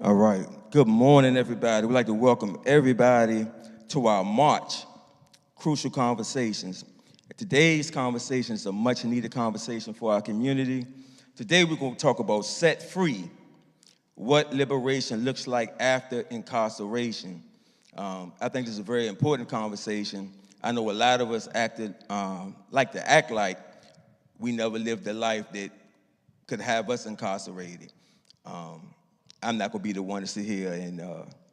All right. Good morning, everybody. We'd like to welcome everybody to our March Crucial Conversations. Today's conversation is a much-needed conversation for our community. Today, we're going to talk about set free, what liberation looks like after incarceration. I think this is a very important conversation. I know a lot of us like to act like we never lived a life that could have us incarcerated. I'm not going to be the one to sit here and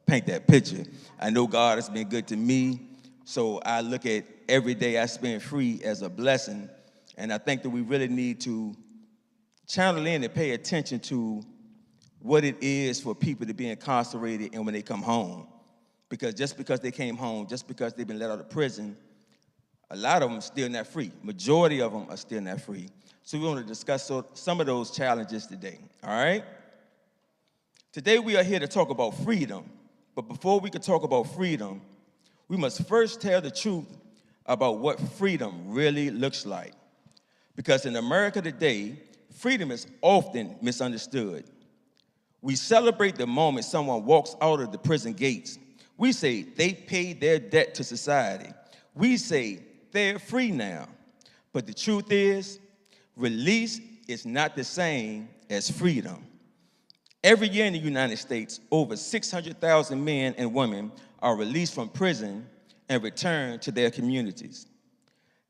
paint that picture. I know God has been good to me, so I look at every day I spend free as a blessing, and I think that we really need to channel in and pay attention to what it is for people to be incarcerated and when they come home. Because just because they came home, just because they've been let out of prison, a lot of them are still not free. Majority of them are still not free. So we want to discuss some of those challenges today, all right? Today we are here to talk about freedom, but before we can talk about freedom, we must first tell the truth about what freedom really looks like. Because in America today, freedom is often misunderstood. We celebrate the moment someone walks out of the prison gates. We say they paid their debt to society. We say they're free now. But the truth is, release is not the same as freedom. Every year in the United States, over 600,000 men and women are released from prison and return to their communities.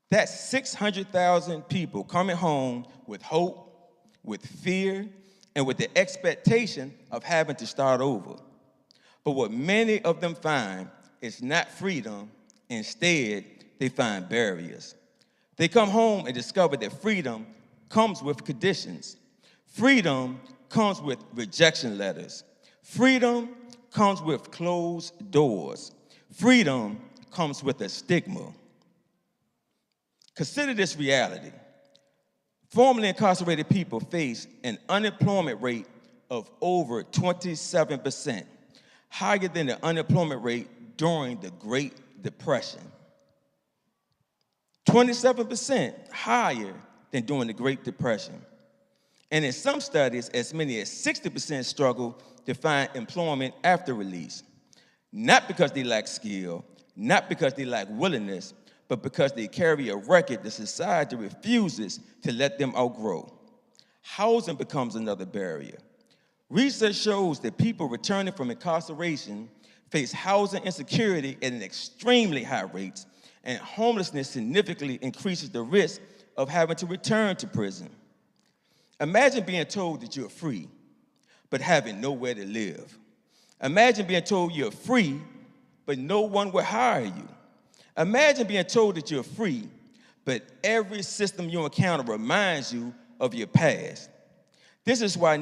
That's 600,000 people coming home with hope, with fear, and with the expectation of having to start over. But what many of them find is not freedom. Instead, they find barriers. They come home and discover that freedom comes with conditions. Freedom comes with rejection letters. Freedom comes with closed doors. Freedom comes with a stigma. Consider this reality. Formerly incarcerated people face an unemployment rate of over 27%, higher than the unemployment rate during the Great Depression. 27% higher than during the Great Depression. And in some studies, as many as 60% struggle to find employment after release. Not because they lack skill, not because they lack willingness, but because they carry a record that society refuses to let them outgrow. Housing becomes another barrier. Research shows that people returning from incarceration face housing insecurity at an extremely high rate, and homelessness significantly increases the risk of having to return to prison. Imagine being told that you're free, but having nowhere to live. Imagine being told you're free, but no one will hire you. Imagine being told that you're free, but every system you encounter reminds you of your past. This is why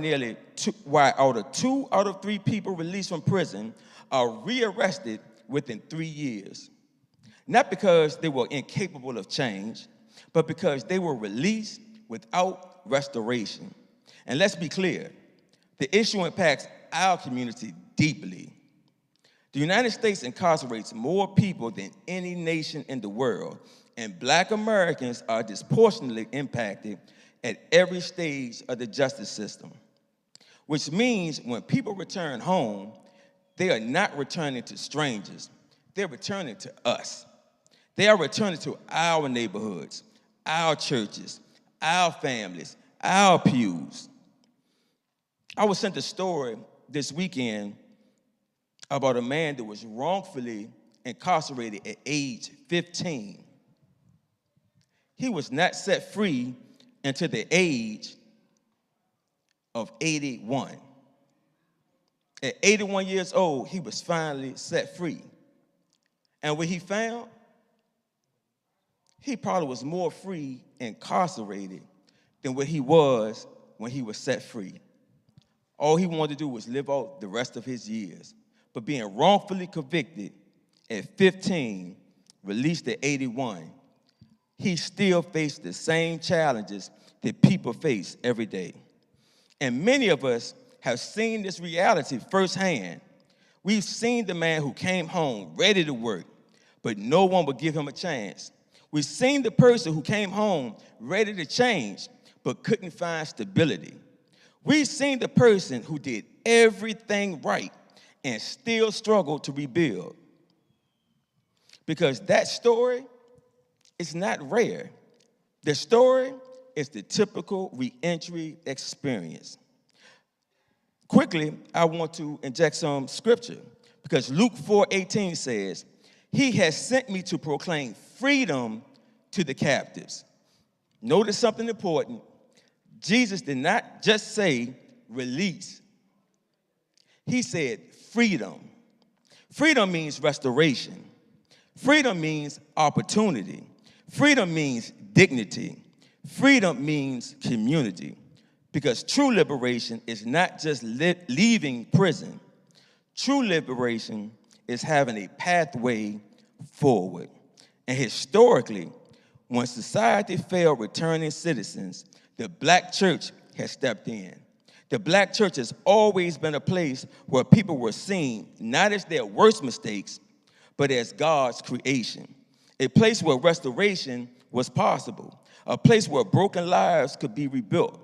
why two out of three people released from prison are rearrested within 3 years. Not because they were incapable of change, but because they were released without restoration. And let's be clear, the issue impacts our community deeply. The United States incarcerates more people than any nation in the world, and Black Americans are disproportionately impacted at every stage of the justice system, which means when people return home, they are not returning to strangers, they're returning to us. They are returning to our neighborhoods, our churches, our families, our pews. I was sent a story this weekend about a man that was wrongfully incarcerated at age 15. He was not set free until the age of 81. At 81 years old, he was finally set free. And what he found, he probably was more free incarcerated than what he was when he was set free. All he wanted to do was live out the rest of his years. But being wrongfully convicted at 15, released at 81, he still faced the same challenges that people face every day. And many of us have seen this reality firsthand. We've seen the man who came home ready to work, but no one would give him a chance. We've seen the person who came home ready to change, but couldn't find stability. We've seen the person who did everything right and still struggled to rebuild. Because that story is not rare. The story is the typical reentry experience. Quickly, I want to inject some scripture because Luke 4:18 says, "He has sent me to proclaim freedom to the captives." Notice something important. Jesus did not just say release. He said freedom. Freedom means restoration. Freedom means opportunity. Freedom means dignity. Freedom means community. Because true liberation is not just leaving prison. True liberation is having a pathway forward. And historically, when society failed returning citizens, the black church has stepped in. The black church has always been a place where people were seen not as their worst mistakes, but as God's creation. A place where restoration was possible. A place where broken lives could be rebuilt.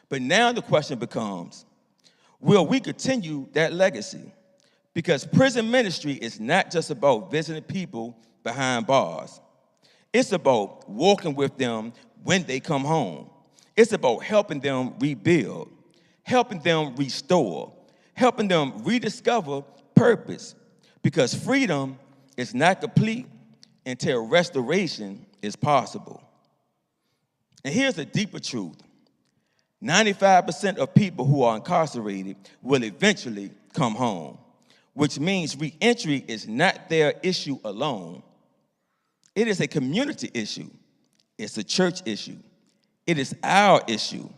But now the question becomes, will we continue that legacy? Because prison ministry is not just about visiting people behind bars. It's about walking with them when they come home. It's about helping them rebuild, helping them restore, helping them rediscover purpose. Because freedom is not complete until restoration is possible. And here's a deeper truth. 95% of people who are incarcerated will eventually come home, which means reentry is not their issue alone. It is a community issue. It's a church issue. It is our issue.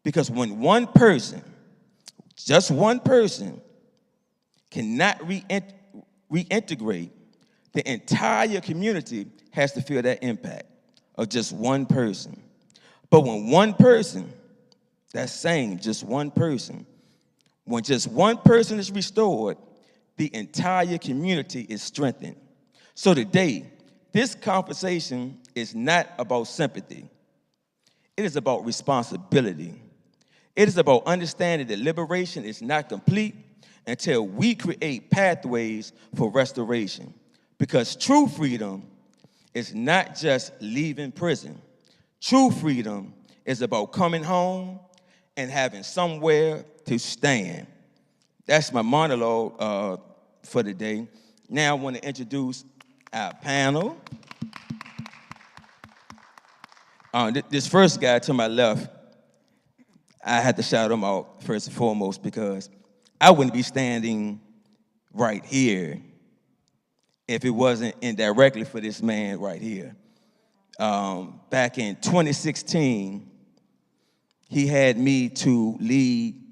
Because when one person, just one person, cannot reintegrate, the entire community has to feel that impact of just one person. But when one person, that same, just one person, when just one person is restored, the entire community is strengthened. So today, this conversation is not about sympathy. It is about responsibility. It is about understanding that liberation is not complete until we create pathways for restoration. Because true freedom is not just leaving prison. True freedom is about coming home and having somewhere to stand. That's my monologue for today. Now I want to introduce our panel. This first guy to my left, I had to shout him out first and foremost because I wouldn't be standing right here if it wasn't indirectly for this man right here. Back in 2016, he had me to lead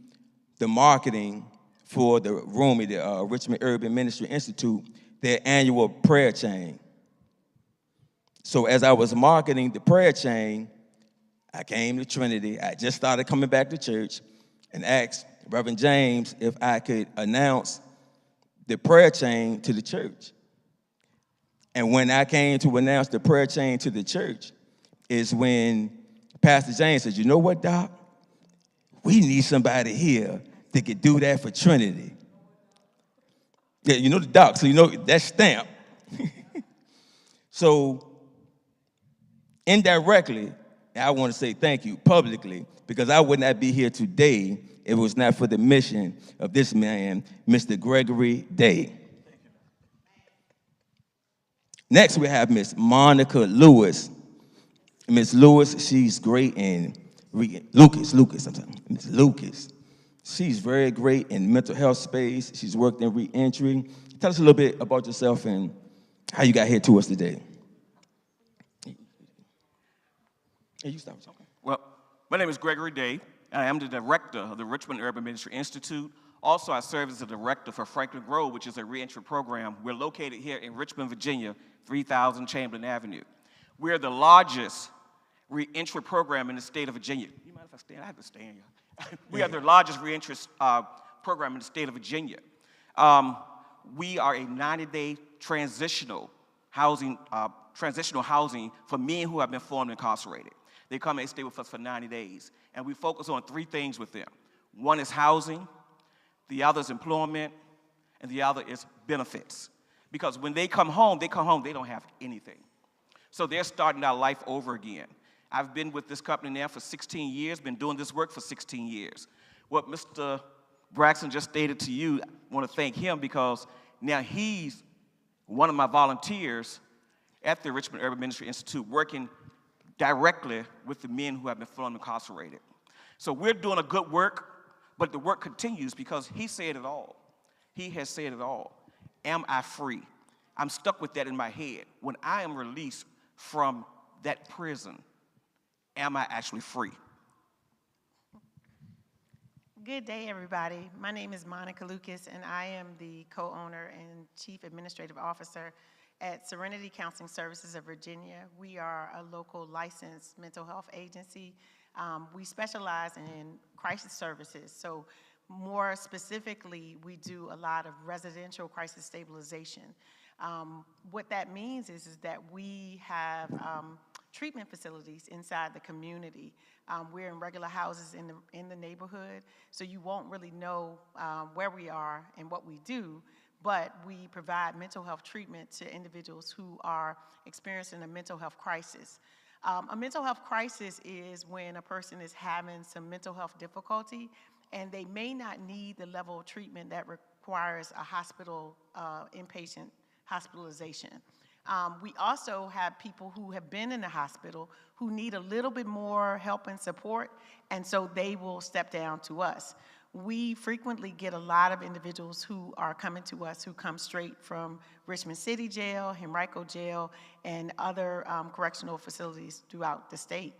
the marketing for the RUMI, the Richmond Urban Ministry Institute, their annual prayer chain. So as I was marketing the prayer chain, I came to Trinity. I just started coming back to church and asked Reverend James if I could announce the prayer chain to the church. And when I came to announce the prayer chain to the church is when Pastor James said, "You know what, Doc? We need somebody here that could do that for Trinity." Yeah, you know the Doc, so you know that stamp. So indirectly, I want to say thank you publicly because I would not be here today if it was not for the mission of this man, Mr. Gregory Day. Next, we have Miss Monica Lewis. Miss Lewis, she's great in Lucas, Miss Lucas. She's very great in mental health space. She's worked in reentry. Tell us a little bit about yourself and how you got here to us today. Hey, you stop talking. Well, my name is Gregory Day, and I am the director of the Richmond Urban Ministry Institute. Also, I serve as the director for Franklin Grove, which is a reentry program. We're located here in Richmond, Virginia, 3000 Chamberlain Avenue. We're the largest reentry program in the state of Virginia. You mind if I stand? I have to stand here. We are the largest reentry program in the state of Virginia. We are a 90-day transitional housing for men who have been formerly incarcerated. They come and stay with us for 90 days, and we focus on three things with them. One is housing, the other is employment, and the other is benefits. Because when they come home, they don't have anything. So they're starting their life over again. I've been with this company now for 16 years, been doing this work for 16 years. What Mr. Braxton just stated to you, I want to thank him because now he's one of my volunteers at the Richmond Urban Ministry Institute working directly with the men who have been fallen incarcerated. So we're doing a good work, but the work continues because he said it all. He has said it all. Am I free? I'm stuck with that in my head. When I am released from that prison, am I actually free? Good day, everybody. My name is Monica Lucas, and I am the co-owner and chief administrative officer at Trinity Counseling Services of Virginia. We are a local licensed mental health agency. We specialize in crisis services. So more specifically, we do a lot of residential crisis stabilization. What that means is that we have treatment facilities inside the community. We're in regular houses in the neighborhood, so you won't really know where we are and what we do, but we provide mental health treatment to individuals who are experiencing a mental health crisis. A mental health crisis is when a person is having some mental health difficulty and they may not need the level of treatment that requires a hospital inpatient hospitalization. We also have people who have been in the hospital who need a little bit more help and support, and so they will step down to us. We frequently get a lot of individuals who are coming to us who come straight from Richmond City Jail, Henrico Jail, and other correctional facilities throughout the state.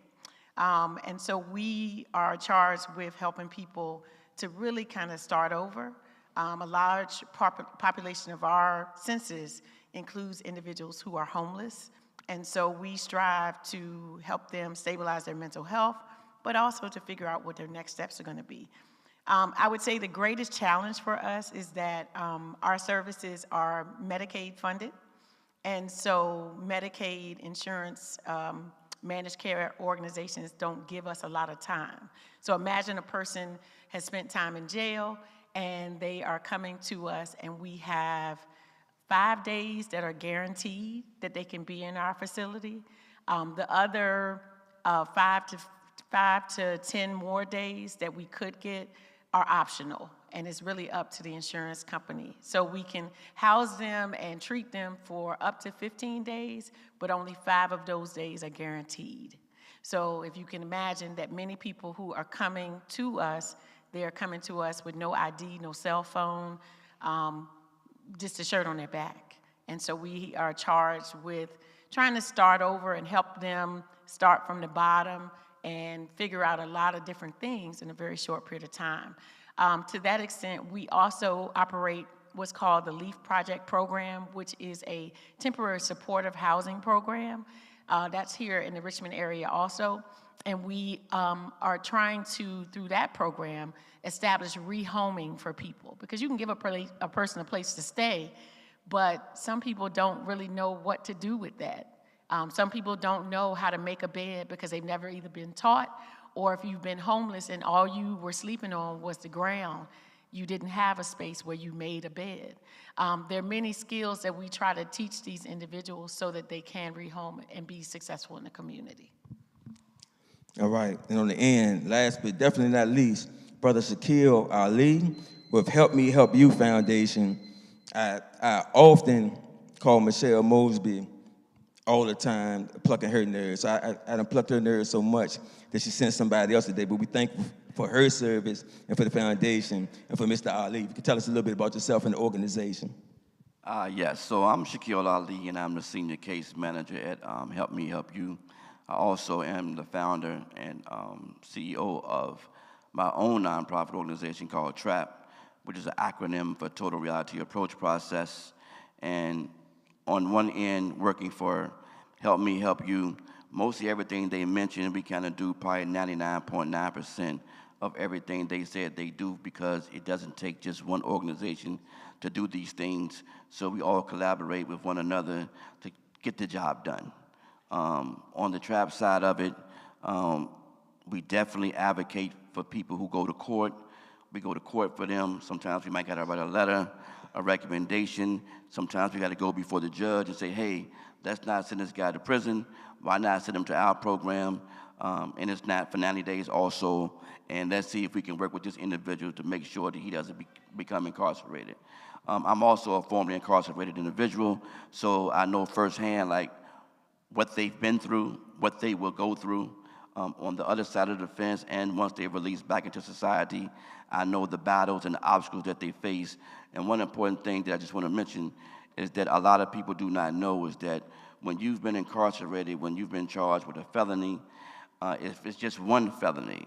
And so we are charged with helping people to really kind of start over. A large population of our census includes individuals who are homeless, and so we strive to help them stabilize their mental health, but also to figure out what their next steps are going to be. I would say the greatest challenge for us is that our services are Medicaid funded, and so Medicaid insurance managed care organizations don't give us a lot of time. So imagine a person has spent time in jail and they are coming to us and we have 5 days that are guaranteed that they can be in our facility. The other 5 to 10 more days that we could get are optional, and it's really up to the insurance company. So we can house them and treat them for up to 15 days, but only 5 of those days are guaranteed. So if you can imagine that many people who are coming to us, they are coming to us with no ID, no cell phone, just a shirt on their back. And so we are charged with trying to start over and help them start from the bottom and figure out a lot of different things in a very short period of time. To that extent, we also operate what's called the LEAF Project program, which is a temporary supportive housing program. That's here in the Richmond area also. And we are trying to, through that program, establish rehoming for people. Because you can give a person a place to stay, but some people don't really know what to do with that. Some people don't know how to make a bed because they've never either been taught, or if you've been homeless and all you were sleeping on was the ground, you didn't have a space where you made a bed. There are many skills that we try to teach these individuals so that they can rehome and be successful in the community. All right, and on the end, last but definitely not least, Brother Shaquille Ali with Help Me Help You Foundation. I often call Michelle Mosby all the time, plucking her nerves. I done plucked her nerves so much that she sent somebody else today, but we thankful for her service and for the foundation and for Mr. Ali. If you could tell us a little bit about yourself and the organization. Yes, so I'm Shaquille Ali, and I'm the senior case manager at Help Me Help You. I also am the founder and CEO of my own nonprofit organization called TRAP, which is an acronym for Total Reality Approach Process. And on one end, working for Help Me Help You, mostly everything they mentioned, we kind of do probably 99.9% of everything they said they do, because it doesn't take just one organization to do these things. So we all collaborate with one another to get the job done. On the TRAP side of it, we definitely advocate for people who go to court. We go to court for them. Sometimes we might got to write a letter, a recommendation. Sometimes we got to go before the judge and say, hey, let's not send this guy to prison. Why not send him to our program? And it's not for 90 days also. And let's see if we can work with this individual to make sure that he doesn't become incarcerated. I'm also a formerly incarcerated individual, so I know firsthand like what they've been through, what they will go through on the other side of the fence, and once they're released back into society, I know the battles and the obstacles that they face. And one important thing that I just want to mention is that a lot of people do not know is that when you've been incarcerated, when you've been charged with a felony, if it's just one felony,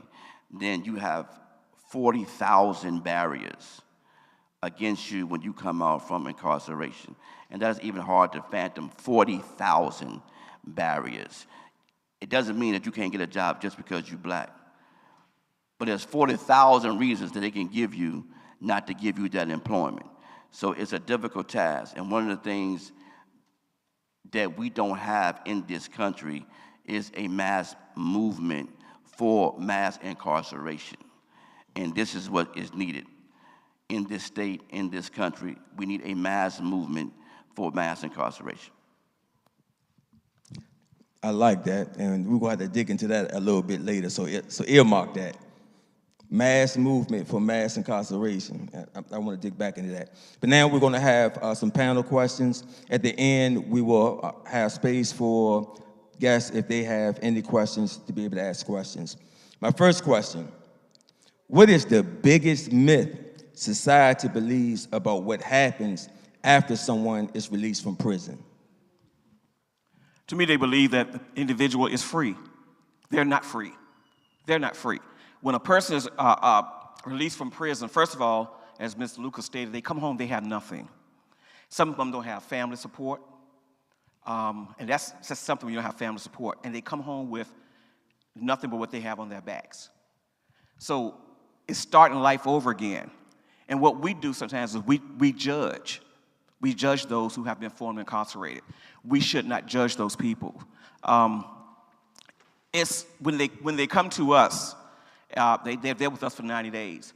then you have 40,000 barriers against you when you come out from incarceration. And that's even hard to fathom, 40,000 barriers. It doesn't mean that you can't get a job just because you're black. But there's 40,000 reasons that they can give you not to give you that employment. So it's a difficult task. And one of the things that we don't have in this country is a mass movement for mass incarceration. And this is what is needed in this state, in this country. We need a mass movement for mass incarceration. I like that, and we're going to have to dig into that a little bit later, so earmark that. Mass movement for mass incarceration. I want to dig back into that. But now we're going to have some panel questions. At the end, we will have space for guests, if they have any questions, to be able to ask questions. My first question: what is the biggest myth society believes about what happens after someone is released from prison? To me, they believe that the individual is free. They're not free. They're not free. When a person is released from prison, first of all, as Mr. Lucas stated, they come home, they have nothing. Some of them don't have family support, and that's just something when you don't have family support. And they come home with nothing but what they have on their backs. So it's starting life over again. And what we do sometimes is we judge. We judge those who have been formerly incarcerated. We should not judge those people. It's when they come to us, they're there with us for 90 days.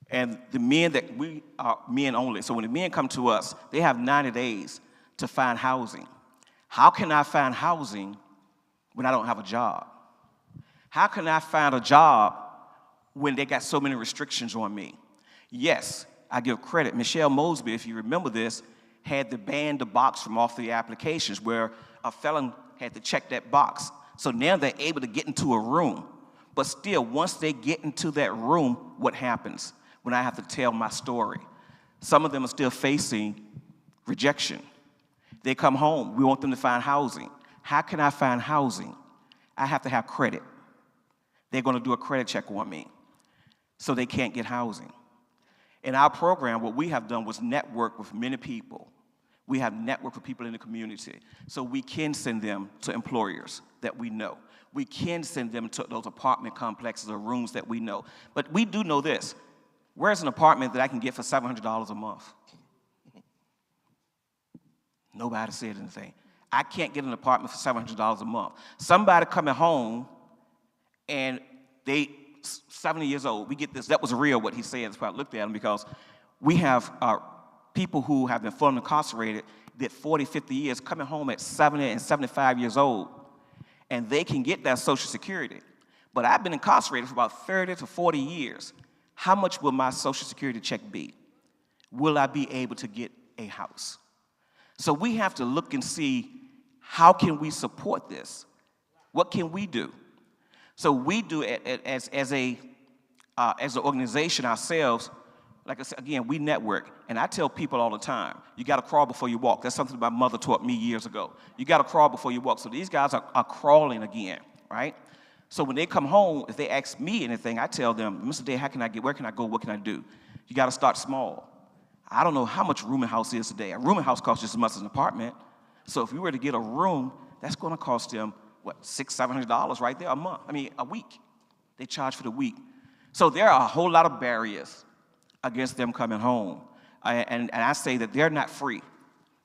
And the men that we are men only. So when the men come to us, they have 90 days to find housing. How can I find housing when I don't have a job? How can I find a job when they got so many restrictions on me? Yes, I give credit. Michelle Mosby, if you remember this, had to ban the box from off the applications where a felon had to check that box. So now they're able to get into a room. But still, once they get into that room, what happens when I have to tell my story? Some of them are still facing rejection. They come home. We want them to find housing. How can I find housing? I have to have credit. They're going to do a credit check on me, so they can't get housing. In our program, what we have done was network with many people. We have networked with people in the community, so we can send them to employers that we know. We can send them to those apartment complexes or rooms that we know. But we do know this. Where's an apartment that I can get for $700 a month? Nobody said anything. I can't get an apartment for $700 a month. Somebody coming home, and they 70 years old. We get this. That was real, what he said. That's why I looked at him, because we have people who have been formerly incarcerated, did 40, 50 years, coming home at 70 and 75 years old, and they can get that Social Security. But I've been incarcerated for about 30 to 40 years. How much will my Social Security check be? Will I be able to get a house? So we have to look and see, how can we support this? What can we do? So we do it as an organization ourselves. Like I said, again, we network. And I tell people all the time, you got to crawl before you walk. That's something my mother taught me years ago. You got to crawl before you walk. So these guys are crawling again, right? So when they come home, if they ask me anything, I tell them, Mr. Day, how can I get, where can I go, what can I do? You got to start small. I don't know how much rooming house is today. A rooming house costs just as much as an apartment. So if we were to get a room, that's going to cost them, what, $600, $700 right there a week. They charge for the week. So there are a whole lot of barriers against them coming home. And I say that they're not free.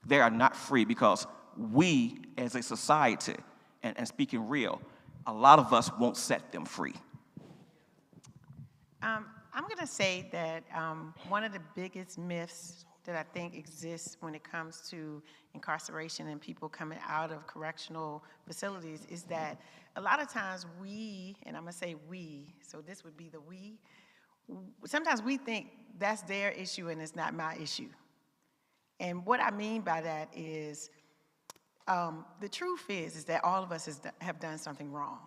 They are not free because we, as a society, and speaking real, a lot of us won't set them free. I'm going to say that one of the biggest myths that I think exists when it comes to incarceration and people coming out of correctional facilities is that a lot of times we, and I'm going to say we, so this would be the we, sometimes we think that's their issue and it's not my issue. And what I mean by that is the truth is that all of us have done something wrong.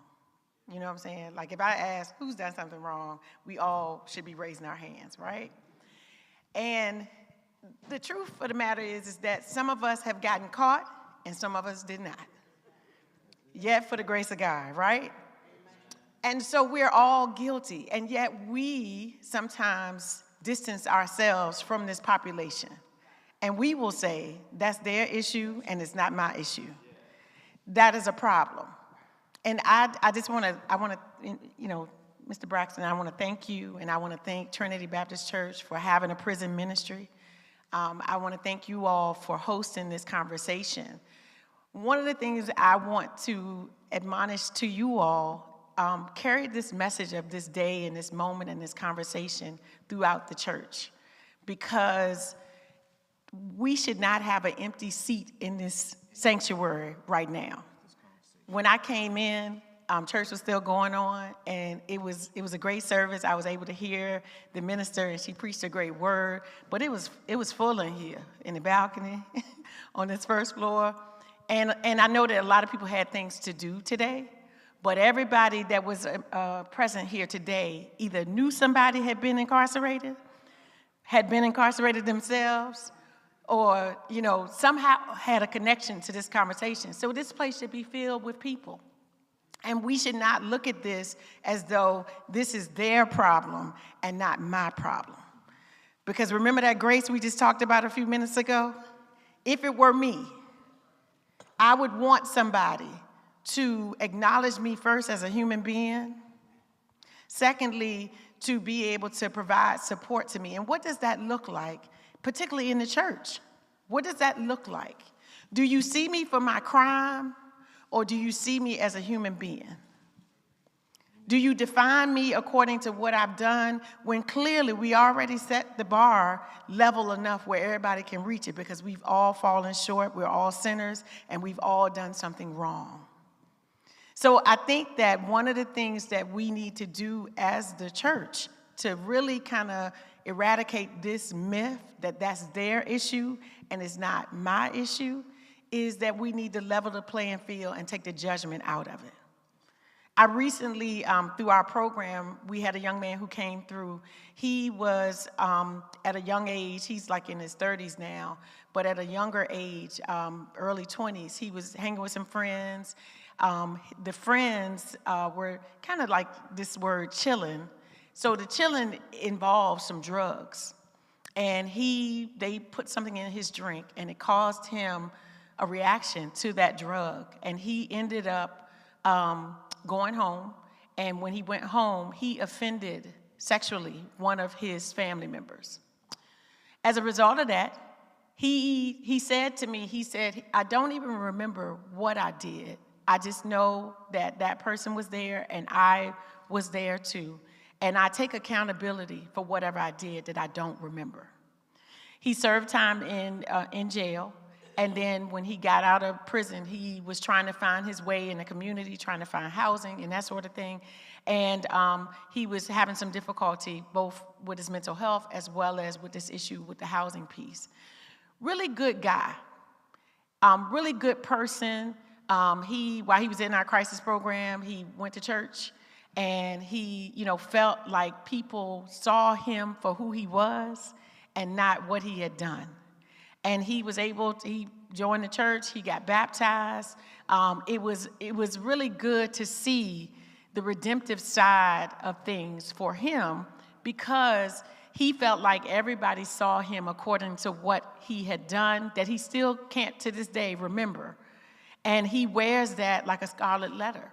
You know what I'm saying? Like if I ask who's done something wrong, we all should be raising our hands, right? And the truth of the matter is that some of us have gotten caught and some of us did not. Yet for the grace of God, right? And so we're all guilty, and yet we sometimes distance ourselves from this population. And we will say, that's their issue and it's not my issue. That is a problem. And I just want to, you know, Mr. Braxton, I want to thank you, and I want to thank Trinity Baptist Church for having a prison ministry. I want to thank you all for hosting this conversation. One of the things I want to admonish to you all, carry this message of this day and this moment and this conversation throughout the church, because we should not have an empty seat in this sanctuary right now. When I came in, church was still going on, and it was a great service. I was able to hear the minister, and she preached a great word. But it was full in here, in the balcony, on this first floor. And I know that a lot of people had things to do today, but everybody that was present here today either knew somebody had been incarcerated themselves, or, you know, somehow had a connection to this conversation. So this place should be filled with people. And we should not look at this as though this is their problem and not my problem. Because remember that grace we just talked about a few minutes ago? If it were me, I would want somebody to acknowledge me first as a human being. Secondly, to be able to provide support to me. And what does that look like, particularly in the church? What does that look like? Do you see me for my crime, or do you see me as a human being? Do you define me according to what I've done, when clearly we already set the bar level enough where everybody can reach it, because we've all fallen short, we're all sinners, and we've all done something wrong. So I think that one of the things that we need to do as the church to really kind of eradicate this myth that that's their issue and it's not my issue is that we need to level the playing field and take the judgment out of it. I recently, through our program, we had a young man who came through. He was at a young age, he's like in his 30s now, but at a younger age, early 20s, he was hanging with some friends. The friends were kind of like this word chilling. So the chilling involved some drugs. And they put something in his drink, and it caused him a reaction to that drug. And he ended up going home. And when he went home, he offended sexually one of his family members. As a result of that, he said to me, he said, I don't even remember what I did. I just know that that person was there and I was there too. And I take accountability for whatever I did that I don't remember. He served time in jail. And then when he got out of prison, he was trying to find his way in the community, trying to find housing and that sort of thing. And he was having some difficulty both with his mental health as well as with this issue with the housing piece. Really good guy, really good person. While he was in our crisis program, he went to church, and he, felt like people saw him for who he was and not what he had done. And he joined the church, he got baptized. It was really good to see the redemptive side of things for him, because he felt like everybody saw him according to what he had done that he still can't to this day remember. And he wears that like a scarlet letter.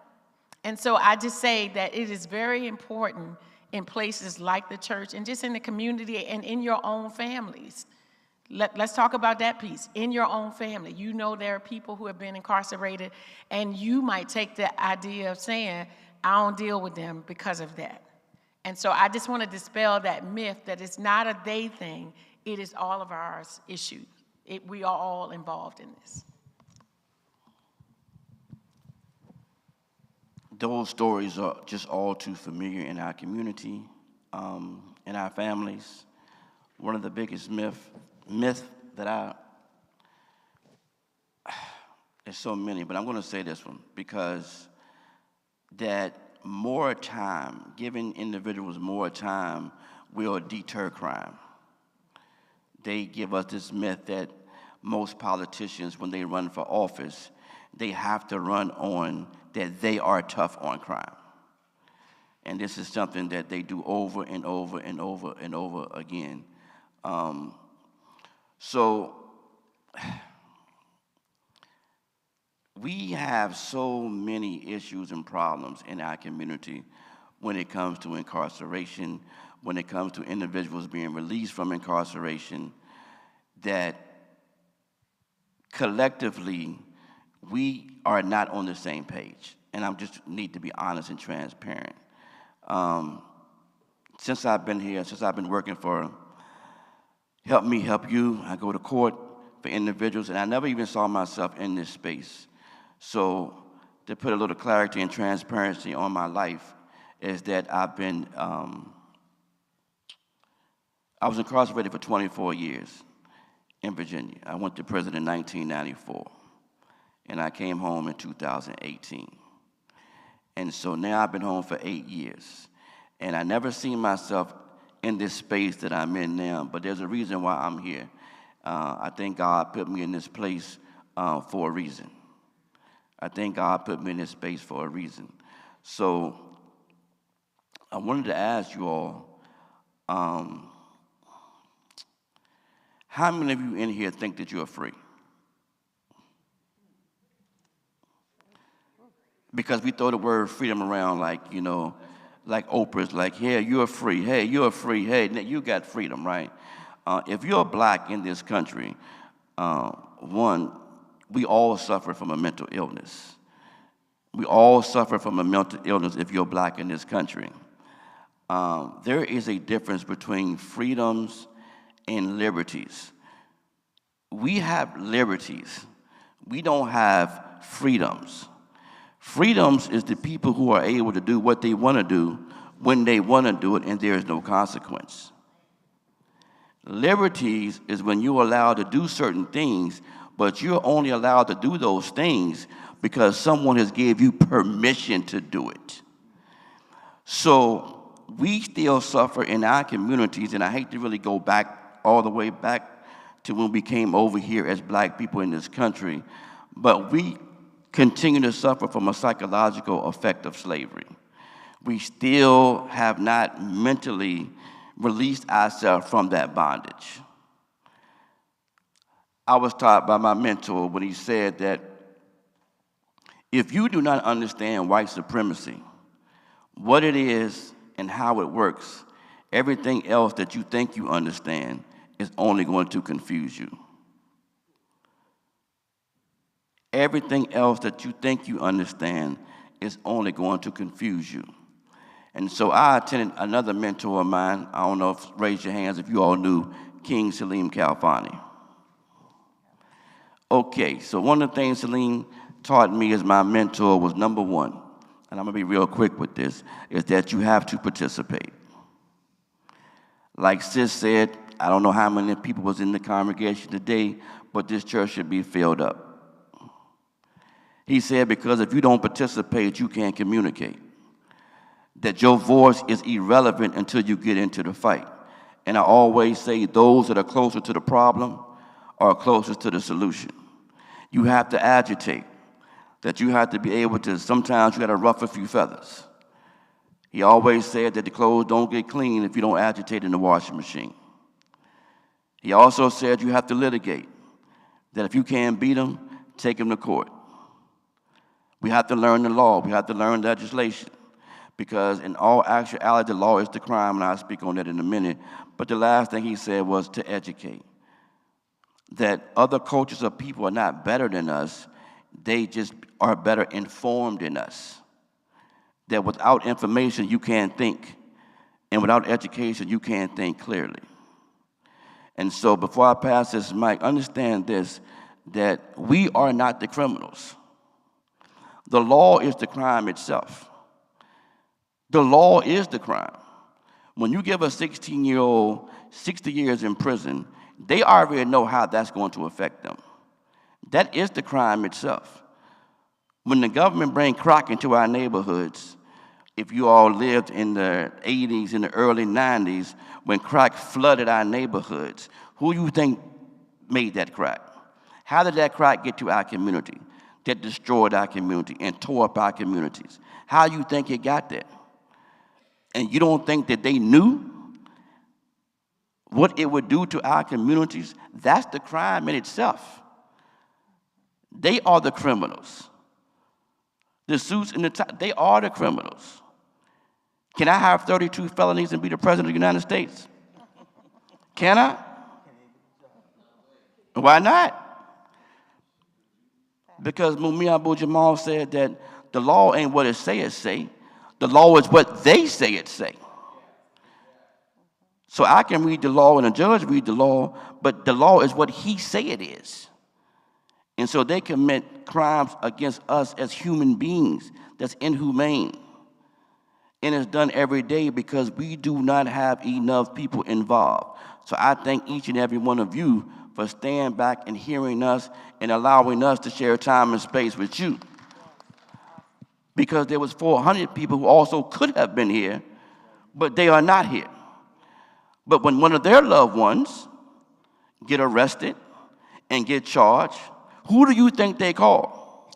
And so I just say that it is very important in places like the church and just in the community and in your own families. Let's talk about that piece. In your own family, there are people who have been incarcerated, and you might take the idea of saying, I don't deal with them because of that. And so I just want to dispel that myth that it's not a they thing, it is all of our issue. We are all involved in this. Those stories are just all too familiar in our community, in our families. One of the biggest myth that there's so many, but I'm going to say this one, because that more time, giving individuals more time will deter crime. They give us this myth that most politicians, when they run for office, they have to run on that they are tough on crime. And this is something that they do over and over and over and over again. So we have so many issues and problems in our community when it comes to incarceration, when it comes to individuals being released from incarceration, that collectively we are not on the same page. And I just need to be honest and transparent. Since I've been here, since I've been working for Help Me Help You, I go to court for individuals, and I never even saw myself in this space. So to put a little clarity and transparency on my life is that I was incarcerated for 24 years in Virginia. I went to prison in 1994, and I came home in 2018. And so now I've been home for 8 years, and I never seen myself in this space that I'm in now, but there's a reason why I'm here. I think God put me in this place for a reason. I think God put me in this space for a reason. So I wanted to ask you all, how many of you in here think that you're free? Because we throw the word freedom around like, you know, like Oprah's, like, hey, you're free, hey, you're free, hey, you got freedom, right? If you're black in this country, one, we all suffer from a mental illness. We all suffer from a mental illness if you're black in this country. There is a difference between freedoms and liberties. We have liberties. We don't have freedoms. Freedoms is the people who are able to do what they want to do when they want to do it, and there is no consequence. Liberties is when you're allowed to do certain things, but you're only allowed to do those things because someone has gave you permission to do it. So we still suffer in our communities, and I hate to really go back all the way back to when we came over here as black people in this country, but we continue to suffer from a psychological effect of slavery. We still have not mentally released ourselves from that bondage. I was taught by my mentor when he said that if you do not understand white supremacy, what it is and how it works, everything else that you think you understand is only going to confuse you. Everything else that you think you understand is only going to confuse you. And so I attended another mentor of mine. I don't know if, raise your hands if you all knew King Salim Kalfani. Okay, so one of the things Salim taught me as my mentor was number one, and I'm gonna be real quick with this, is that you have to participate. Like Sis said, I don't know how many people was in the congregation today, but this church should be filled up. He said, because if you don't participate, you can't communicate. That your voice is irrelevant until you get into the fight. And I always say those that are closer to the problem are closest to the solution. You have to agitate. That you have to be able to, sometimes you got to ruffle a few feathers. He always said that the clothes don't get clean if you don't agitate in the washing machine. He also said you have to litigate. That if you can't beat them, take them to court. We have to learn the law. We have to learn legislation. Because in all actuality, the law is the crime, and I'll speak on that in a minute. But the last thing he said was to educate. That other cultures of people are not better than us. They just are better informed than us. That without information, you can't think. And without education, you can't think clearly. And so before I pass this mic, understand this, that we are not the criminals. The law is the crime itself. The law is the crime. When you give a 16-year-old 60 years in prison, they already know how that's going to affect them. That is the crime itself. When the government bring crack into our neighborhoods, if you all lived in the 80s, in the early 90s, when crack flooded our neighborhoods, who do you think made that crack? How did that crack get to our community? That destroyed our community and tore up our communities. How do you think it got there? And you don't think that they knew what it would do to our communities? That's the crime in itself. They are the criminals. The suits in the top, they are the criminals. Can I have 32 felonies and be the president of the United States? Can I? Why not? Because Mumia Abu-Jamal said that the law ain't what it say. The law is what they say it say. So I can read the law and a judge read the law, but the law is what he say it is. And so they commit crimes against us as human beings that's inhumane. And it's done every day because we do not have enough people involved. So I thank each and every one of you for staying back and hearing us and allowing us to share time and space with you. Because there was 400 people who also could have been here, but they are not here. But when one of their loved ones get arrested and get charged, who do you think they call?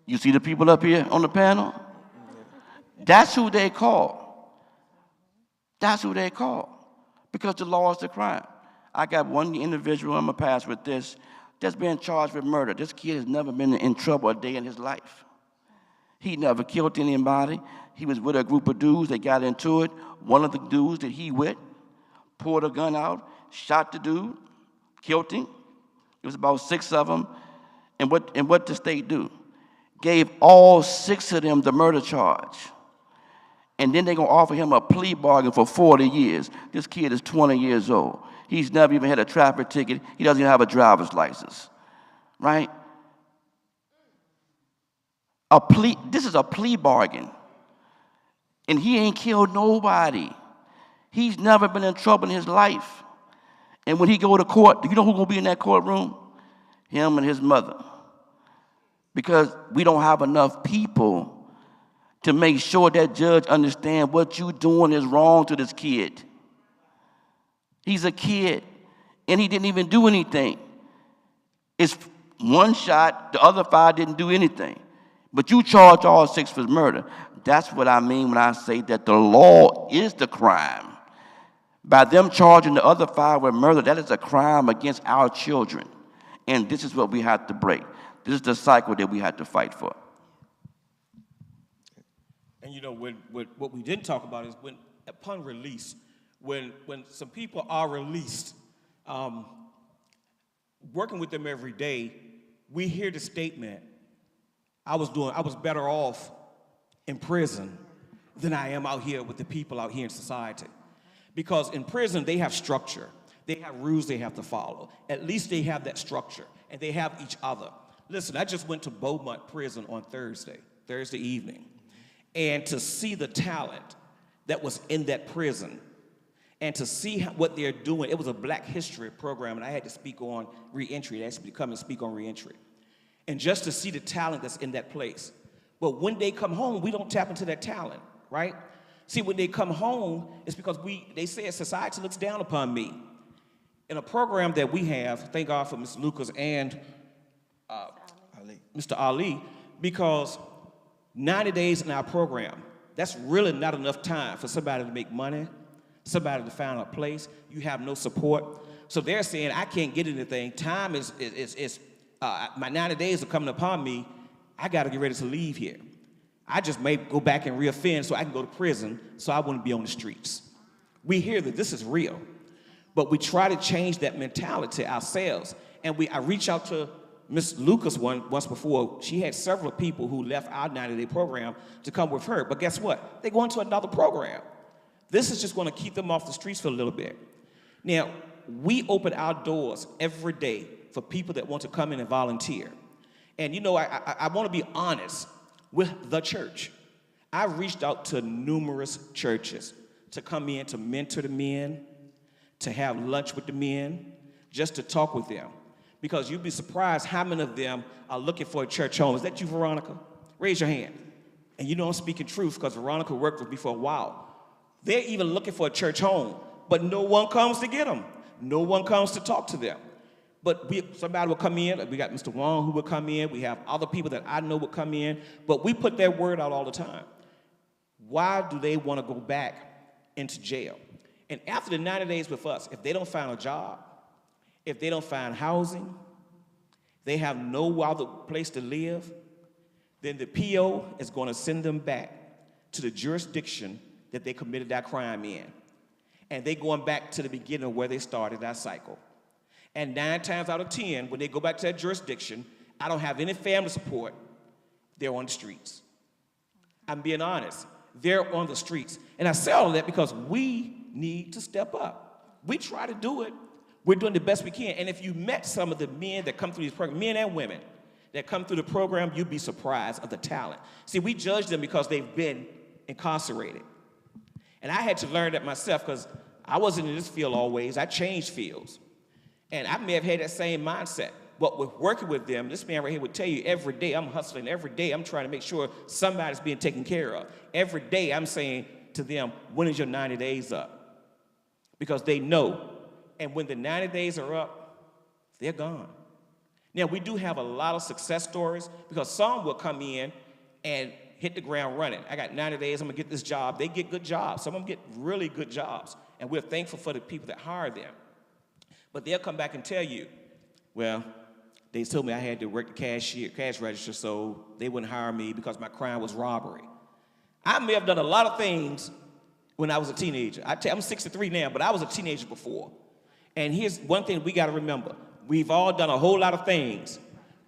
You see the people up here on the panel? That's who they call. That's who they call. Because the law is the crime. I got one individual, I'm going to pass with this, that's been charged with murder. This kid has never been in trouble a day in his life. He never killed anybody. He was with a group of dudes. They got into it. One of the dudes that he with pulled a gun out, shot the dude, killed him. It was about 6 of them. And what the state do? Gave all 6 of them the murder charge. And then they're going to offer him a plea bargain for 40 years. This kid is 20 years old. He's never even had a traffic ticket. He doesn't even have a driver's license, right? This is a plea bargain. And he ain't killed nobody. He's never been in trouble in his life. And when he go to court, do you know who's going to be in that courtroom? Him and his mother. Because we don't have enough people to make sure that judge understands what you doing is wrong to this kid. He's a kid, and he didn't even do anything. It's one shot, the other 5 didn't do anything. But you charge all 6 for murder. That's what I mean when I say that the law is the crime. By them charging the other 5 with murder, that is a crime against our children. And this is what we have to break. This is the cycle that we have to fight for. And you know, what we didn't talk about is when, upon release, when some people are released, working with them every day, we hear the statement, I was better off in prison than I am out here with the people out here in society. Because in prison, they have structure. They have rules they have to follow. At least they have that structure, and they have each other. Listen, I just went to Beaumont Prison on Thursday evening, and to see the talent that was in that prison, and to see what they're doing. It was a Black History program, and I had to speak on reentry. They asked me to come and speak on reentry. And just to see the talent that's in that place. But when they come home, we don't tap into that talent, right? See, when they come home, it's because they say society looks down upon me. In a program that we have, thank God for Ms. Lucas and Mr. Ali, because 90 days in our program, that's really not enough time for somebody to make money, somebody to find a place. You have no support. So they're saying, I can't get anything. Time is my 90 days are coming upon me. I got to get ready to leave here. I just may go back and reoffend so I can go to prison so I wouldn't be on the streets. We hear that this is real, but we try to change that mentality ourselves. And I reached out to Ms. Lucas once before. She had several people who left our 90-day program to come with her. But guess what? They're going to another program. This is just going to keep them off the streets for a little bit. Now, we open our doors every day for people that want to come in and volunteer. And you know, I want to be honest with the church. I reached out to numerous churches to come in to mentor the men, to have lunch with the men, just to talk with them. Because you'd be surprised how many of them are looking for a church home. Is that you, Veronica? Raise your hand. And you know I'm speaking truth because Veronica worked with me for a while. They're even looking for a church home, but no one comes to get them. No one comes to talk to them. But somebody will come in. We got Mr. Juan who will come in. We have other people that I know will come in. But we put that word out all the time. Why do they want to go back into jail? And after the 90 days with us, if they don't find a job, if they don't find housing, they have no other place to live, then the PO is going to send them back to the jurisdiction that they committed that crime in. And they're going back to the beginning of where they started that cycle. And 9 times out of 10, when they go back to that jurisdiction, I don't have any family support, they're on the streets. I'm being honest. They're on the streets. And I say all of that because we need to step up. We try to do it. We're doing the best we can. And if you met some of the men that come through these programs, men and women that come through the program, you'd be surprised of the talent. See, we judge them because they've been incarcerated. And I had to learn that myself because I wasn't in this field always. I changed fields. And I may have had that same mindset. But with working with them, this man right here would tell you every day I'm hustling. Every day I'm trying to make sure somebody's being taken care of. Every day I'm saying to them, when is your 90 days up? Because they know. And when the 90 days are up, they're gone. Now, we do have a lot of success stories because some will come in and hit the ground running. I got 90 days, I'm gonna get this job. They get good jobs. Some of them get really good jobs. And we're thankful for the people that hire them. But they'll come back and tell you, well, they told me I had to work the cash register, so they wouldn't hire me because my crime was robbery. I may have done a lot of things when I was a teenager. I'm 63 now, but I was a teenager before. And here's one thing we gotta remember. We've all done a whole lot of things,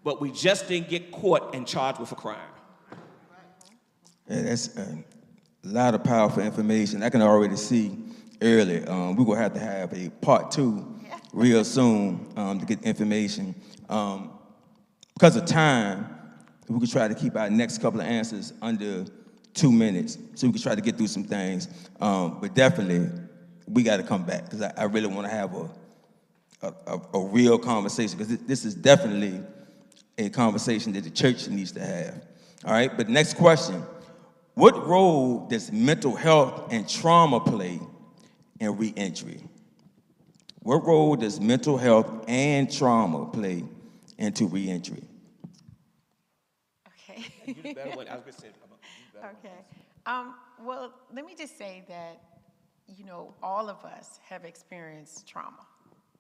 but we just didn't get caught and charged with a crime. Yeah, that's a lot of powerful information. I can already see early. We're gonna have to have a part 2 real soon to get information. Because of time, we could try to keep our next couple of answers under 2 minutes, so we could try to get through some things. But definitely, we got to come back because I really want to have a real conversation because this is definitely a conversation that the church needs to have. All right, but next question. What role does mental health and trauma play in reentry? What role does mental health and trauma play into reentry? Okay. You the better one. I was going to say Okay. Well, let me just say that, you know, all of us have experienced trauma.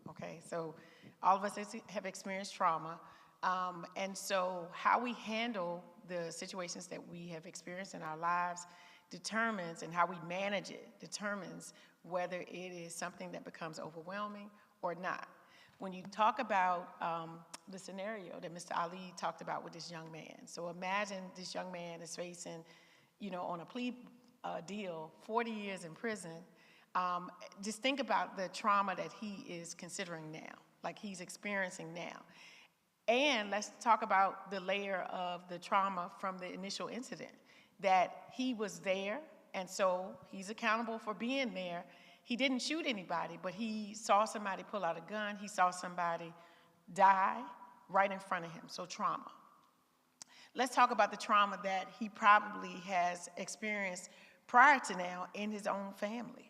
Okay, so all of us have experienced trauma. And so how we handle the situations that we have experienced in our lives determines, and how we manage it determines whether it is something that becomes overwhelming or not. When you talk about the scenario that Mr. Ali talked about with this young man, so imagine this young man is facing, you know, on a plea deal, 40 years in prison. Just think about the trauma that he is considering now, like he's experiencing now. And let's talk about the layer of the trauma from the initial incident, that he was there, and so he's accountable for being there. He didn't shoot anybody, but he saw somebody pull out a gun. He saw somebody die right in front of him, so trauma. Let's talk about the trauma that he probably has experienced prior to now in his own family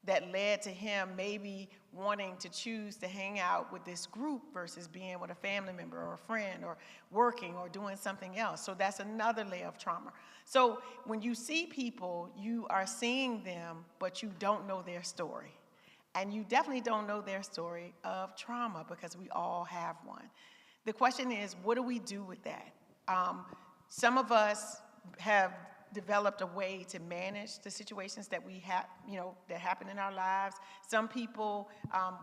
that led to him maybe wanting to choose to hang out with this group versus being with a family member or a friend or working or doing something else. So that's another layer of trauma. So when you see people, you are seeing them, but you don't know their story. And you definitely don't know their story of trauma because we all have one. The question is, what do we do with that? Some of us have developed a way to manage the situations that we have, you know, that happen in our lives. Some people,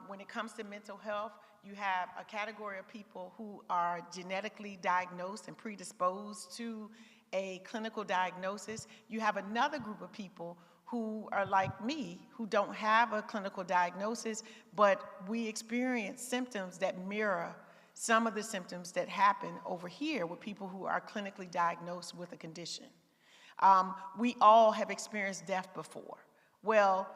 when it comes to mental health, you have a category of people who are genetically diagnosed and predisposed to a clinical diagnosis. You have another group of people who are like me, who don't have a clinical diagnosis, but we experience symptoms that mirror some of the symptoms that happen over here with people who are clinically diagnosed with a condition. We all have experienced death before. Well,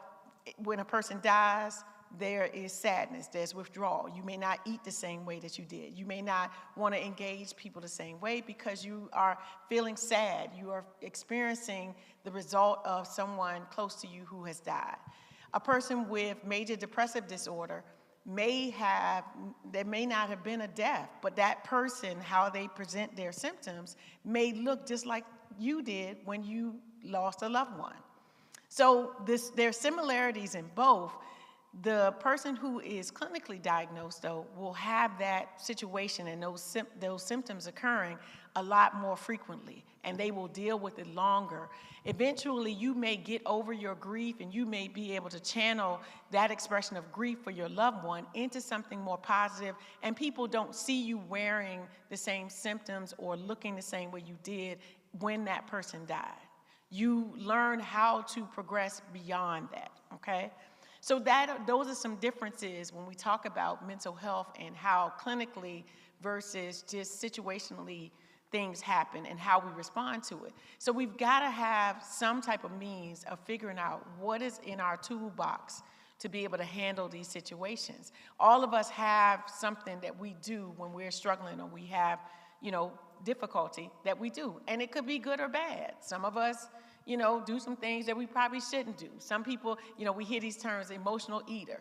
when a person dies, there is sadness, there's withdrawal. You may not eat the same way that you did. You may not want to engage people the same way because you are feeling sad. You are experiencing the result of someone close to you who has died. A person with major depressive disorder there may not have been a death, but that person, how they present their symptoms, may look just like you did when you lost a loved one. So there are similarities in both. The person who is clinically diagnosed, though, will have that situation and those symptoms occurring a lot more frequently, and they will deal with it longer. Eventually, you may get over your grief, and you may be able to channel that expression of grief for your loved one into something more positive, and people don't see you wearing the same symptoms or looking the same way you did when that person died. You learn how to progress beyond that, okay? So those are some differences when we talk about mental health and how clinically versus just situationally things happen and how we respond to it. So we've got to have some type of means of figuring out what is in our toolbox to be able to handle these situations. All of us have something that we do when we're struggling or we have, difficulty that we do. And it could be good or bad. Some of us, do some things that we probably shouldn't do. Some people, we hear these terms, emotional eater.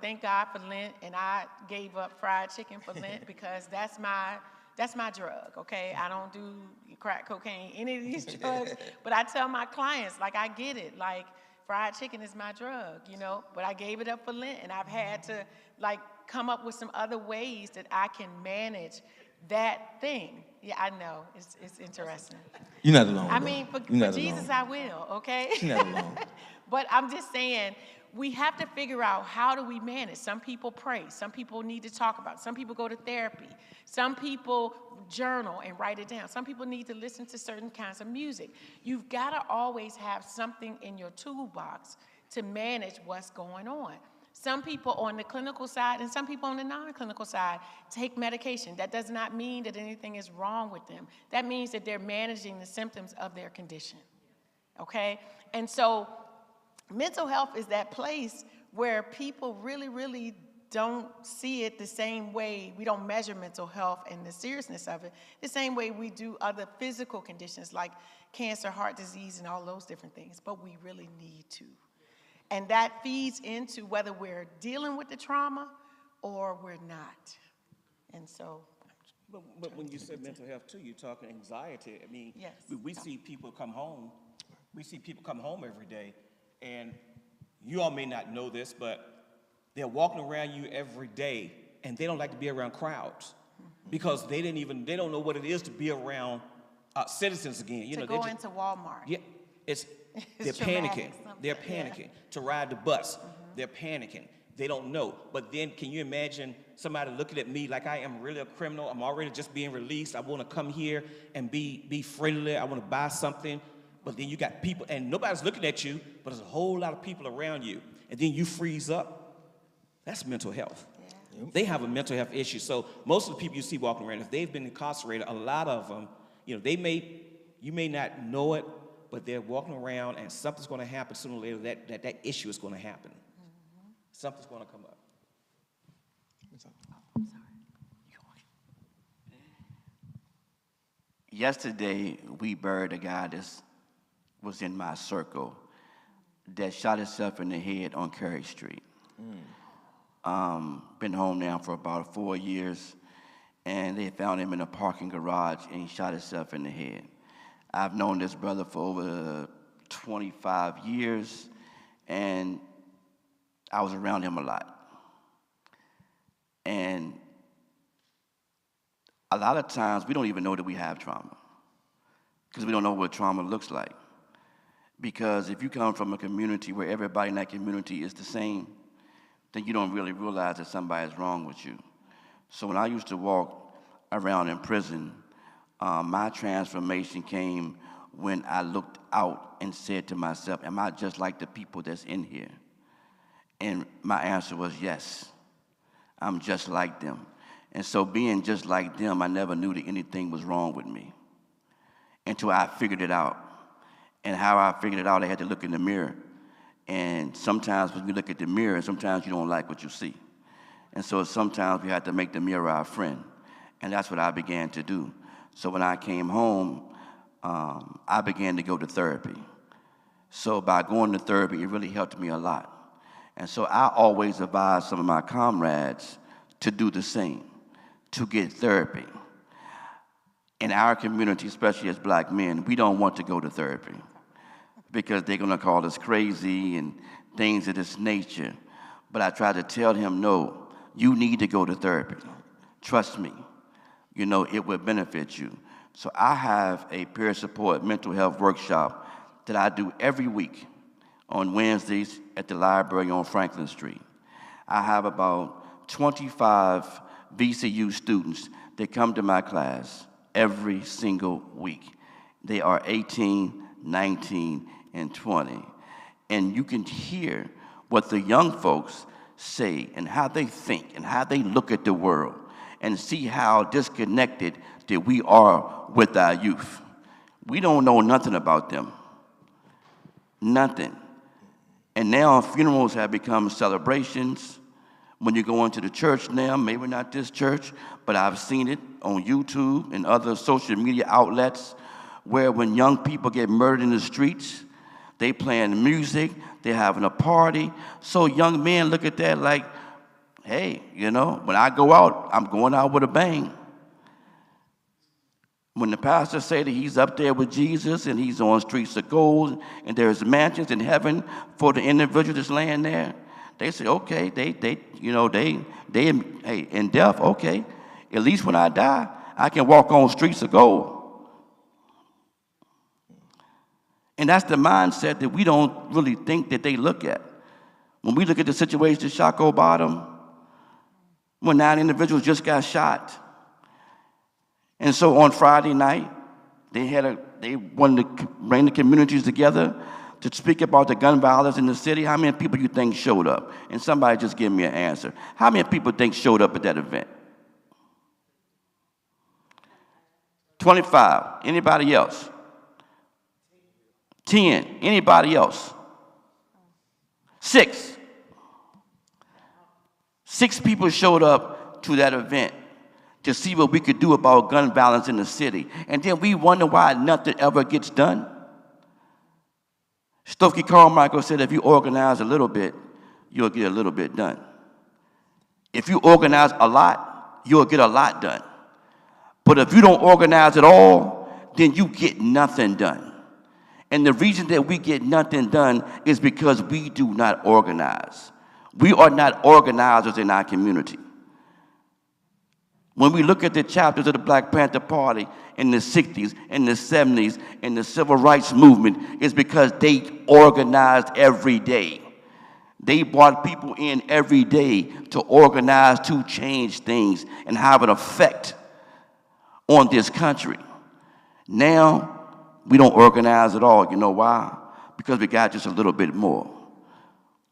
Thank God for Lent, and I gave up fried chicken for Lent because that's my drug, okay? I don't do crack cocaine, any of these drugs, but I tell my clients, I get it, fried chicken is my drug, but I gave it up for Lent, and I've had to, come up with some other ways that I can manage that thing. Yeah, I know, it's interesting. You're not alone. I mean, for Jesus, alone. I will, okay? You're not alone. But I'm just saying, we have to figure out how do we manage. Some people pray. Some people need to talk about it. Some people go to therapy. Some people journal and write it down. Some people need to listen to certain kinds of music. You've got to always have something in your toolbox to manage what's going on. Some people on the clinical side and some people on the non-clinical side take medication. That does not mean that anything is wrong with them. That means that they're managing the symptoms of their condition, okay? And so mental health is that place where people really, really don't see it the same way. We don't measure mental health and the seriousness of it the same way we do other physical conditions like cancer, heart disease, and all those different things, but we really need to. And that feeds into whether we're dealing with the trauma or we're not. And so. But when you say mental health too, you're talking anxiety. I mean, yes. we see people come home. We see people come home every day, and you all may not know this, but they're walking around you every day, and they don't like to be around crowds because they don't know what it is to be around citizens again. To go into Walmart. Yeah, they're panicking. They're panicking. Yeah. To ride the bus, they're panicking. They don't know. But then can you imagine somebody looking at me like I am really a criminal? I'm already just being released. I want to come here and be friendly. I want to buy something. But then you got people, and nobody's looking at you, but there's a whole lot of people around you. And then you freeze up. That's mental health. Yeah. They have a mental health issue. So most of the people you see walking around, if they've been incarcerated, a lot of them, you may not know it, but they're walking around and something's going to happen sooner or later, that issue is going to happen. Something's going to come up. I'm sorry. Yesterday, we buried a guy that was in my circle that shot himself in the head on Curry Street. Been home now for about 4 years, and they found him in a parking garage, and he shot himself in the head. I've known this brother for over 25 years, and I was around him a lot. And a lot of times, we don't even know that we have trauma because we don't know what trauma looks like. Because if you come from a community where everybody in that community is the same, then you don't really realize that somebody's wrong with you. So when I used to walk around in prison, my transformation came when I looked out and said to myself, am I just like the people that's in here? And my answer was yes, I'm just like them. And so being just like them, I never knew that anything was wrong with me until I figured it out. And how I figured it out, I had to look in the mirror. And sometimes when you look at the mirror, sometimes you don't like what you see. And so sometimes we have to make the mirror our friend. And that's what I began to do. So when I came home, I began to go to therapy. So by going to therapy, it really helped me a lot. And so I always advise some of my comrades to do the same, to get therapy. In our community, especially as black men, we don't want to go to therapy because they're going to call us crazy and things of this nature. But I try to tell him, no, you need to go to therapy. Trust me. You know, it will benefit you. So I have a peer support mental health workshop that I do every week on Wednesdays at the library on Franklin Street. I have about 25 VCU students that come to my class every single week. They are 18, 19, and 20. And you can hear what the young folks say and how they think and how they look at the world and see how disconnected that we are with our youth. We don't know nothing about them. Nothing. And now funerals have become celebrations. When you go into the church now, maybe not this church, but I've seen it on YouTube and other social media outlets where when young people get murdered in the streets, they playing music, they're having a party. So young men look at that like, hey, you know, when I go out, I'm going out with a bang. When the pastor say that he's up there with Jesus and he's on streets of gold and there's mansions in heaven for the individual that's laying there, they say, okay, hey, in death, okay, at least when I die, I can walk on streets of gold. And that's the mindset that we don't really think that they look at. When we look at the situation at Shockoe Bottom, when 9 individuals just got shot. And so on Friday night, they wanted to bring the communities together to speak about the gun violence in the city. How many people you think showed up? And somebody just give me an answer. How many people think showed up at that event? 25. Anybody else? 10. Anybody else? 6. 6 people showed up to that event to see what we could do about gun violence in the city. And then we wonder why nothing ever gets done. Stokely Carmichael said if you organize a little bit, you'll get a little bit done. If you organize a lot, you'll get a lot done. But if you don't organize at all, then you get nothing done. And the reason that we get nothing done is because we do not organize. We are not organizers in our community. When we look at the chapters of the Black Panther Party in the 60s and the 70s and the Civil Rights Movement, it's because they organized every day. They brought people in every day to organize, to change things and have an effect on this country. Now, we don't organize at all. You know why? Because we got just a little bit more.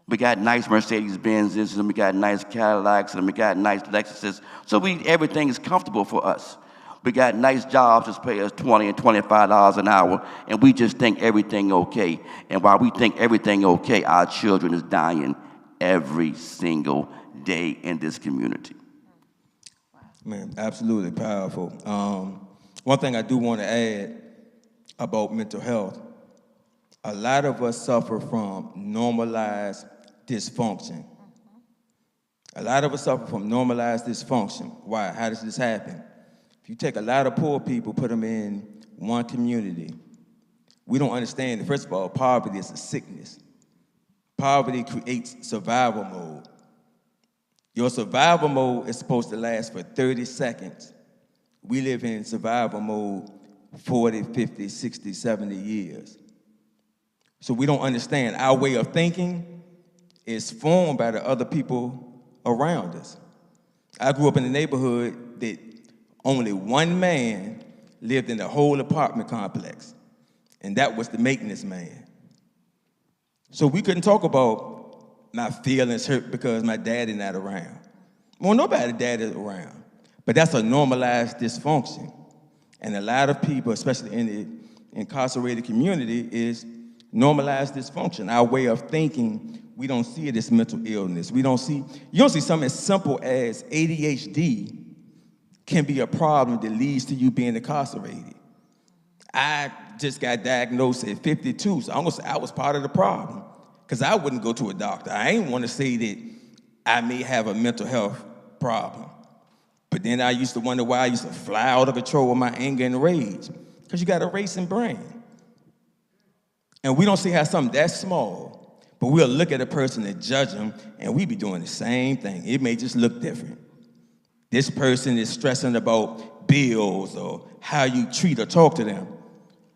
We got nice Mercedes-Benzes, and we got nice Cadillacs, and we got nice Lexuses. So everything is comfortable for us. We got nice jobs that pay us $20 and $25 an hour, and we just think everything okay. And while we think everything okay, our children is dying every single day in this community. Man, absolutely powerful. One thing I do want to add about mental health, a lot of us suffer from normalized dysfunction. A lot of us suffer from normalized dysfunction. Why? How does this happen? If you take a lot of poor people, put them in one community, we don't understand that, first of all, poverty is a sickness. Poverty creates survival mode. Your survival mode is supposed to last for 30 seconds. We live in survival mode 40, 50, 60, 70 years. So we don't understand. Our way of thinking is formed by the other people around us. I grew up in a neighborhood that only one man lived in the whole apartment complex. and that was the maintenance man. So we couldn't talk about my feelings hurt because my daddy not around. Well, nobody's daddy is around, but that's a normalized dysfunction. And a lot of people, especially in the incarcerated community, is normalized dysfunction. Our way of thinking, we don't see it as mental illness. You don't see something as simple as ADHD can be a problem that leads to you being incarcerated. I just got diagnosed at 52, so I'm gonna say I was part of the problem, because I wouldn't go to a doctor. I ain't want to say that I may have a mental health problem. But then I used to wonder why I used to fly out of control with my anger and rage, because you got a racing brain. And we don't see how something that small, but we'll look at a person and judge them, and we be doing the same thing. It may just look different. This person is stressing about bills or how you treat or talk to them.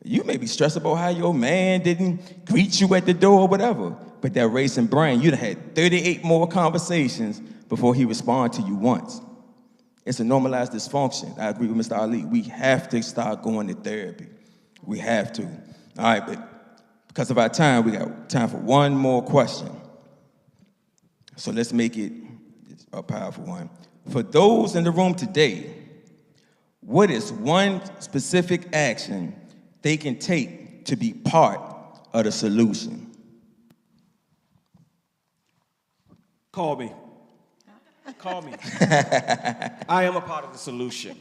You may be stressed about how your man didn't greet you at the door or whatever, but that racing brain, you'd have had 38 more conversations before he responded to you once. It's a normalized dysfunction. I agree with Mr. Ali. We have to start going to therapy. We have to. All right, but because of our time, we got time for one more question. So let's make it a powerful one. For those in the room today, what is one specific action they can take to be part of the solution? Call me. Call me. I am a part of the solution.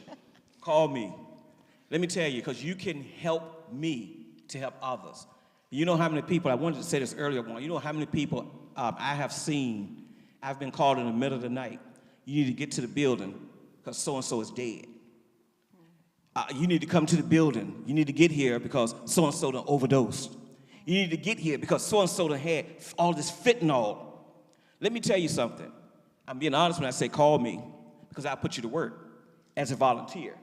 Call me. Let me tell you, because you can help me to help others. You know how many people, I wanted to say this earlier, Juan, you know how many people I have seen, I've been called in the middle of the night. You need to get to the building because so-and-so is dead. You need to come to the building. You need to get here because so-and-so done overdosed. You need to get here because so-and-so done had all this fentanyl. Let me tell you something. I'm being honest when I say call me, because I'll put you to work as a volunteer.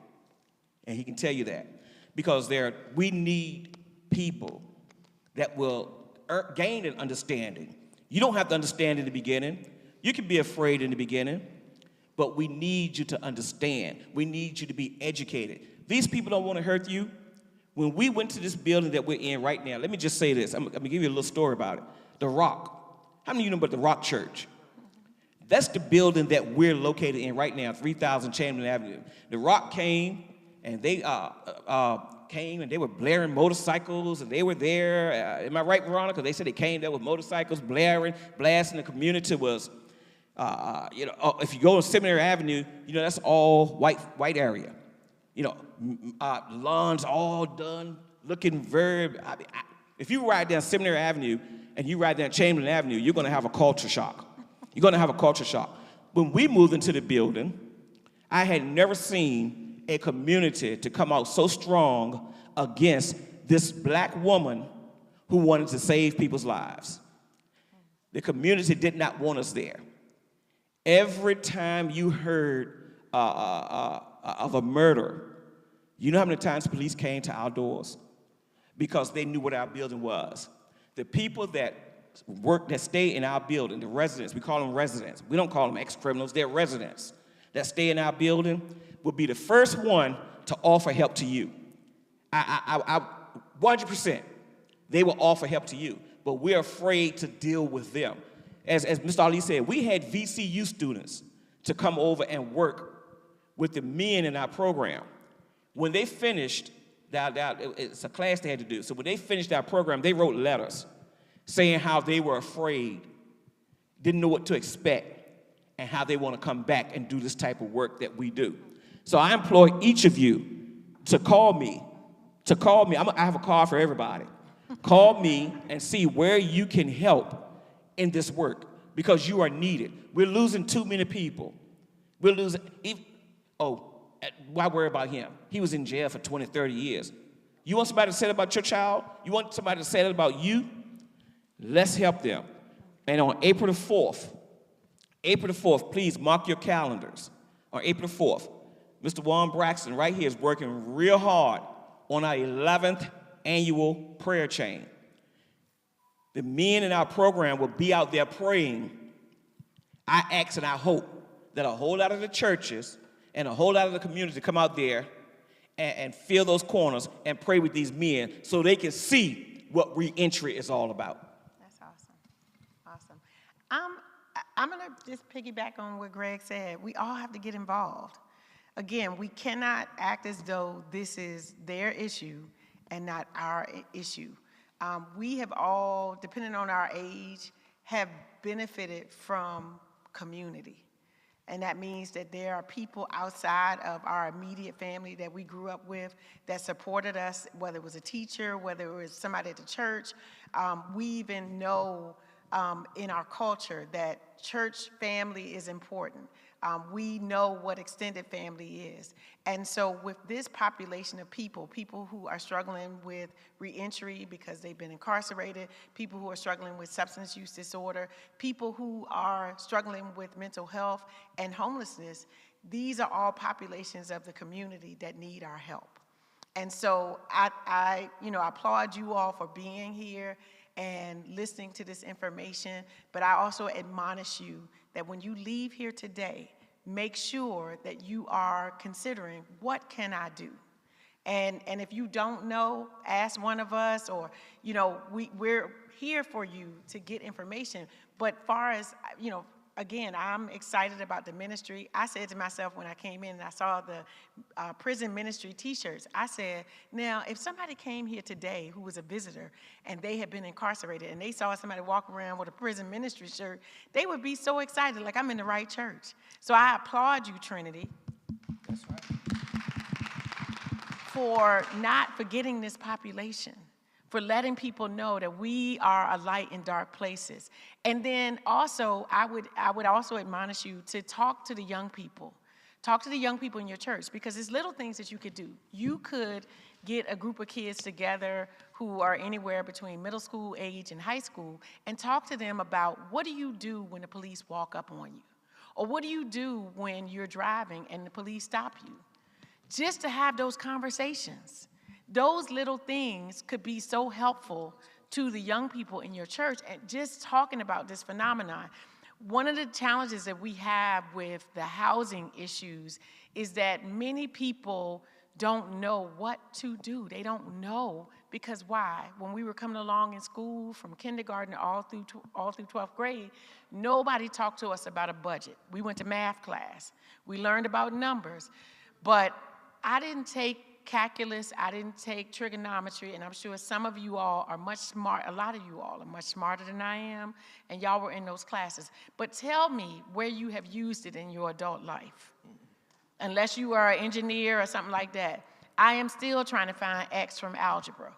And he can tell you that. Because we need people that will gain an understanding. You don't have to understand in the beginning. You can be afraid in the beginning, but we need you to understand. We need you to be educated. These people don't want to hurt you. When we went to this building that we're in right now, let me just say this. I'm going to give you a little story about it. The Rock. How many of you know about the Rock Church? That's the building that we're located in right now, 3000 Chamberlain Avenue. The Rock came, and they they were blaring motorcycles, and they were there. Am I right, Veronica? They said they came there with motorcycles, blaring, blasting. The community was, if you go on Seminary Avenue, that's all white area. Lawns all done, looking very. If you ride down Seminary Avenue and you ride down Chamberlain Avenue, you're going to have a culture shock. You're going to have a culture shock. When we moved into the building, I had never seen a community to come out so strong against this black woman who wanted to save people's lives. The community did not want us there. Every time you heard of a murder, you know how many times police came to our doors? Because they knew what our building was. The people that stay in our building, the residents, we call them residents. We don't call them ex-criminals, they're residents that stay in our building, will be the first one to offer help to you. 100%, they will offer help to you, but we're afraid to deal with them. As Mr. Ali said, we had VCU students to come over and work with the men in our program. When they finished, it's a class they had to do, so when they finished our program, they wrote letters saying how they were afraid, didn't know what to expect, and how they want to come back and do this type of work that we do. So I implore each of you to call me. I have a call for everybody. Call me and see where you can help in this work, because you are needed. We're losing too many people. We're losing, why worry about him? He was in jail for 20, 30 years. You want somebody to say that about your child? You want somebody to say that about you? Let's help them. And on April the 4th, please mark your calendars. On April the 4th, Mr. Juan Braxton right here is working real hard on our 11th annual prayer chain. The men in our program will be out there praying. I ask and I hope that a whole lot of the churches and a whole lot of the community come out there and fill those corners and pray with these men so they can see what reentry is all about. That's awesome. Awesome. I'm going to just piggyback on what Greg said. We all have to get involved. Again, we cannot act as though this is their issue and not our issue. We have all, depending on our age, have benefited from community. And that means that there are people outside of our immediate family that we grew up with that supported us, whether it was a teacher, whether it was somebody at the church. We even know in our culture that church family is important. We know what extended family is. And so with this population of people who are struggling with reentry because they've been incarcerated, people who are struggling with substance use disorder, people who are struggling with mental health and homelessness, these are all populations of the community that need our help. And so I applaud you all for being here and listening to this information, but I also admonish you that when you leave here today, make sure that you are considering, what can I do? And if you don't know, ask one of us, or, we're here for you to get information. But far as, again, I'm excited about the ministry. I said to myself when I came in and I saw the prison ministry t-shirts, I said, now, if somebody came here today who was a visitor and they had been incarcerated and they saw somebody walk around with a prison ministry shirt, they would be so excited, like I'm in the right church. So I applaud you, Trinity. That's right. For not forgetting this population, for letting people know that we are a light in dark places. And then also, I would also admonish you to talk to the young people. Talk to the young people in your church, because there's little things that you could do. You could get a group of kids together who are anywhere between middle school age and high school and talk to them about, what do you do when the police walk up on you? Or what do you do when you're driving and the police stop you? Just to have those conversations. Those little things could be so helpful to the young people in your church, and just talking about this phenomenon. One of the challenges that we have with the housing issues is that many people don't know what to do. They don't know, because why? When we were coming along in school from kindergarten all through 12th grade, nobody talked to us about a budget. We went to math class. We learned about numbers, but I didn't take calculus, I didn't take trigonometry, and I'm sure some of you all are much smart, a lot of you all are much smarter than I am, and y'all were in those classes. But tell me where you have used it in your adult life. Unless you are an engineer or something like that. I am still trying to find X from algebra.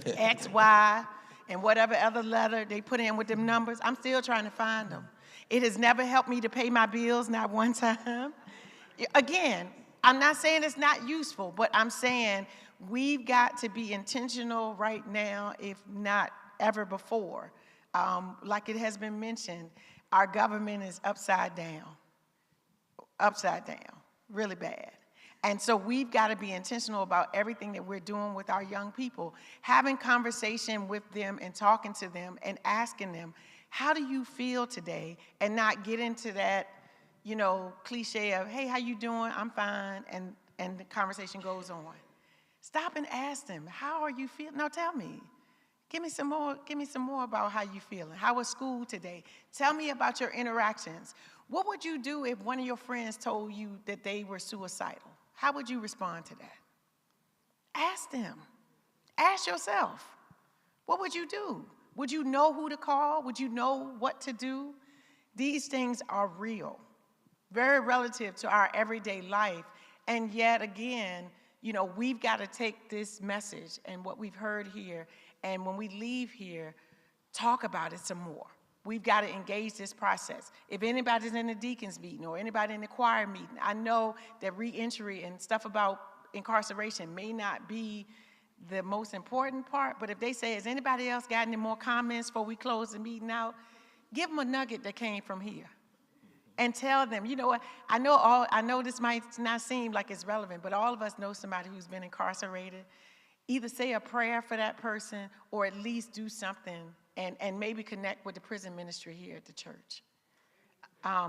X, Y, and whatever other letter they put in with them numbers, I'm still trying to find them. It has never helped me to pay my bills, not one time. Again, I'm not saying it's not useful, but I'm saying we've got to be intentional right now, if not ever before. Like it has been mentioned, our government is upside down, really bad. And so we've got to be intentional about everything that we're doing with our young people, having conversation with them and talking to them and asking them, how do you feel today? And not get into that, cliche of, hey, how you doing? I'm fine, and the conversation goes on. Stop and ask them, how are you feeling? No, tell me. Give me some more about how you feeling. How was school today? Tell me about your interactions. What would you do if one of your friends told you that they were suicidal? How would you respond to that? Ask them. Ask yourself. What would you do? Would you know who to call? Would you know what to do? These things are real, very relative to our everyday life. And yet again, we've got to take this message and what we've heard here, and when we leave here, talk about it some more. We've got to engage this process. If anybody's in the deacons meeting or anybody in the choir meeting, I know that reentry and stuff about incarceration may not be the most important part, but if they say, has anybody else got any more comments before we close the meeting out, give them a nugget that came from here. And tell them, you know what, I know this might not seem like it's relevant, but all of us know somebody who's been incarcerated. Either say a prayer for that person or at least do something and maybe connect with the prison ministry here at the church.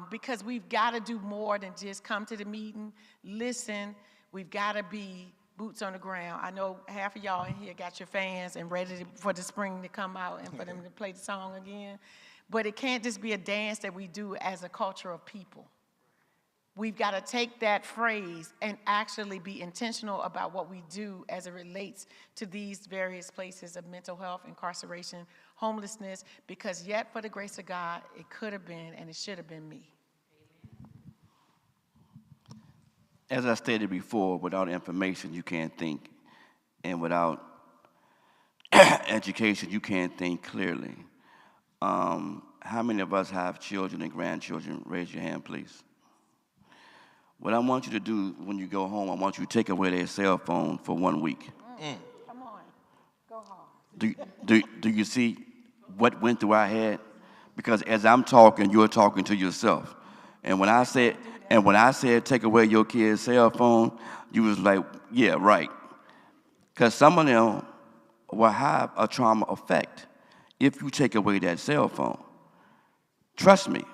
Because we've got to do more than just come to the meeting, listen. We've got to be boots on the ground. I know half of y'all in here got your fans and ready for the spring to come out and for them to play the song again. But it can't just be a dance that we do as a culture of people. We've got to take that phrase and actually be intentional about what we do as it relates to these various places of mental health, incarceration, homelessness, because yet for the grace of God, it could have been and it should have been me. As I stated before, without information, you can't think. And without education, you can't think clearly. How many of us have children and grandchildren? Raise your hand, please. What I want you to do when you go home, I want you to take away their cell phone for 1 week. Come on, go hard. Do you see what went through our head? Because as I'm talking, you're talking to yourself. And when I said take away your kid's cell phone, you was like, yeah, right. Because some of them will have a trauma effect if you take away that cell phone. Trust me.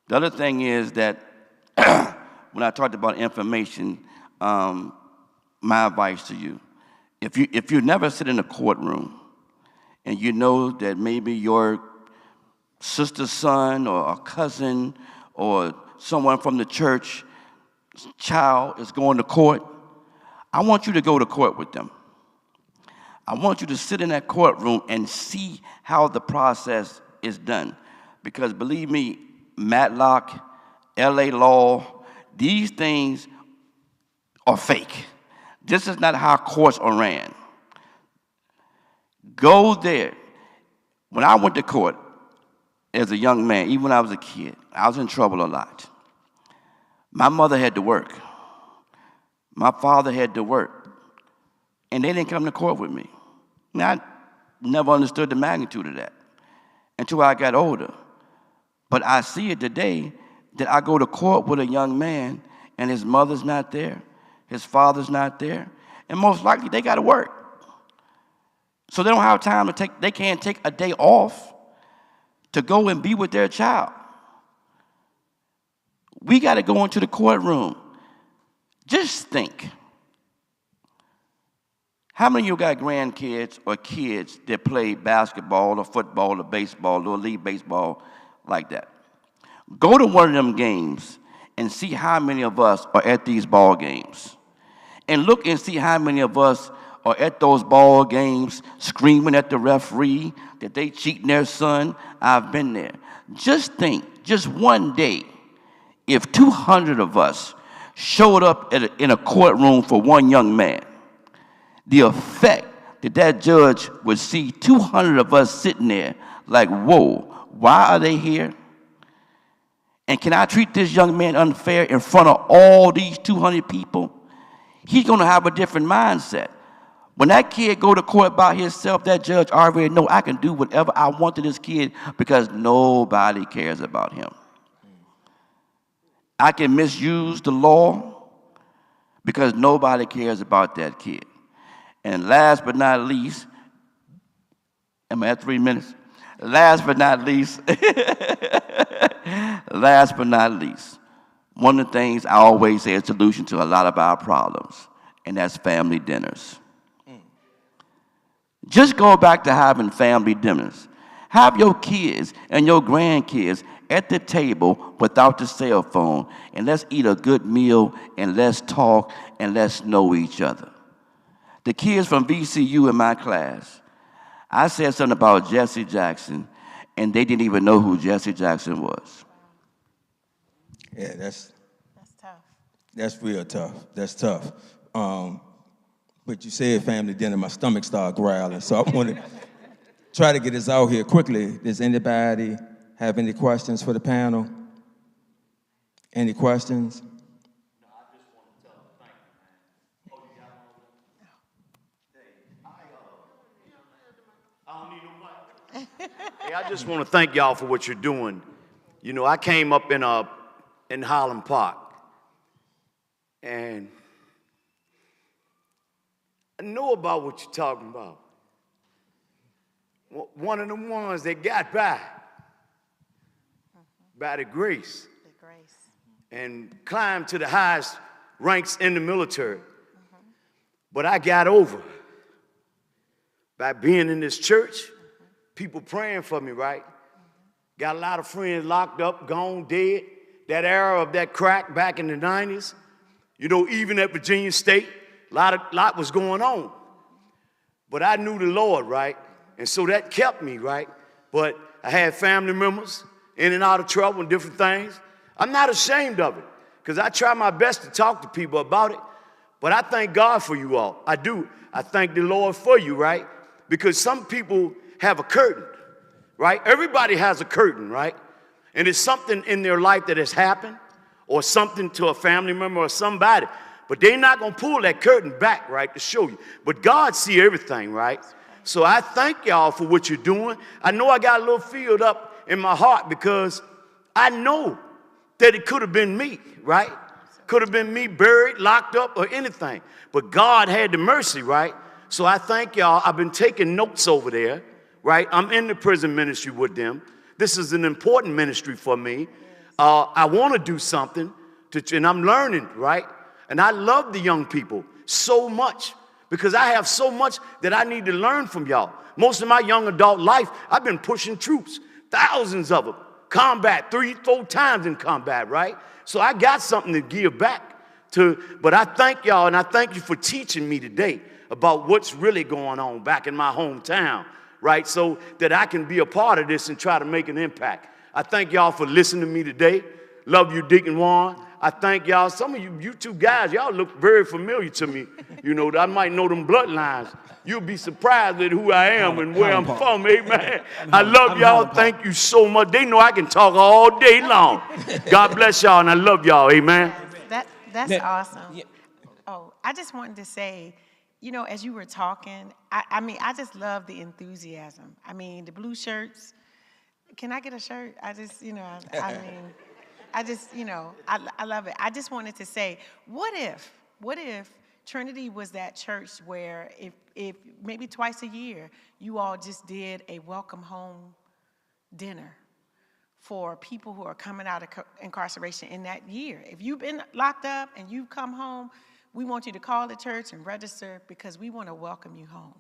The other thing is that when I talked about information, my advice to you, if you never sit in a courtroom and you know that maybe your sister's son or a cousin or someone from the church child is going to court, I want you to go to court with them. I want you to sit in that courtroom and see how the process is done. Because believe me, Matlock, LA law, these things are fake. This is not how courts are ran. Go there. When I went to court as a young man, even when I was a kid, I was in trouble a lot. My mother had to work. My father had to work. And they didn't come to court with me. Now, I never understood the magnitude of that until I got older. But I see it today that I go to court with a young man and his mother's not there, his father's not there, and most likely they got to work. So they don't have time to they can't take a day off to go and be with their child. We got to go into the courtroom. Just think. How many of you got grandkids or kids that play basketball or football or baseball or league baseball like that? Go to one of them games and see how many of us are at these ball games. And look and see how many of us are at those ball games screaming at the referee that they cheating their son. I've been there. Just think, just one day, if 200 of us showed up in a courtroom for one young man, the effect that judge would see 200 of us sitting there like, whoa, why are they here? And can I treat this young man unfair in front of all these 200 people? He's going to have a different mindset. When that kid go to court by himself, that judge already know I can do whatever I want to this kid because nobody cares about him. I can misuse the law because nobody cares about that kid. And last but not least, am I at 3 minutes? Last but not least, one of the things I always say is a solution to a lot of our problems, and that's family dinners. Just go back to having family dinners. Have your kids and your grandkids at the table without the cell phone, and let's eat a good meal, and let's talk, and let's know each other. The kids from VCU in my class, I said something about Jesse Jackson, and they didn't even know who Jesse Jackson was. Yeah, that's tough. That's real tough. That's tough. But you said family dinner, my stomach started growling, so I want to try to get this out here quickly. Does anybody have any questions for the panel? Any questions? No, I just want to tell them thank you, man. Oh, you got one? Hey, I don't need no mic. Hey, I just want to thank y'all for what you're doing. You know, I came up in Highland Park, and I know about what you're talking about. One of the ones that got by the grace. The grace. And climbed to the highest ranks in the military. But I got over by being in this church, people praying for me, right? Got a lot of friends locked up, gone, dead. That era of that crack back in the 90s, you know, even at Virginia State, a lot was going on. But I knew the Lord, right? And so that kept me, right? But I had family members in and out of trouble and different things. I'm not ashamed of it, because I try my best to talk to people about it. But I thank God for you all. I do. I thank the Lord for you, right? Because some people have a curtain, right? Everybody has a curtain, right? And it's something in their life that has happened, or something to a family member or somebody. But they're not going to pull that curtain back, right, to show you. But God see everything, right? So I thank y'all for what you're doing. I know I got a little filled up in my heart because I know that it could have been me, right? Could have been me buried, locked up, or anything. But God had the mercy, right? So I thank y'all. I've been taking notes over there, right? I'm in the prison ministry with them. This is an important ministry for me. I want to do something, and I'm learning, right? And I love the young people so much because I have so much that I need to learn from y'all. Most of my young adult life, I've been pushing troops, thousands of them, combat, 3-4 times in combat, right? So I got something to give back to, but I thank y'all, and I thank you for teaching me today about what's really going on back in my hometown, right? So that I can be a part of this and try to make an impact. I thank y'all for listening to me today. Love you, Deacon Juan. I thank y'all. Some of you two guys, y'all look very familiar to me. You know, I might know them bloodlines. You'll be surprised at who I am and where I'm from. Amen. I love y'all. Thank you so much. They know I can talk all day long. God bless y'all, and I love y'all. Amen. That's awesome. Yeah. Oh, I just wanted to say, you know, as you were talking, I mean, I just love the enthusiasm. I mean, the blue shirts. Can I get a shirt? I just, you know, I mean, I just, you know, I love it. I just wanted to say, what if Trinity was that church where if maybe twice a year, you all just did a welcome home dinner for people who are coming out of incarceration in that year. If you've been locked up and you've come home, we want you to call the church and register because we want to welcome you home.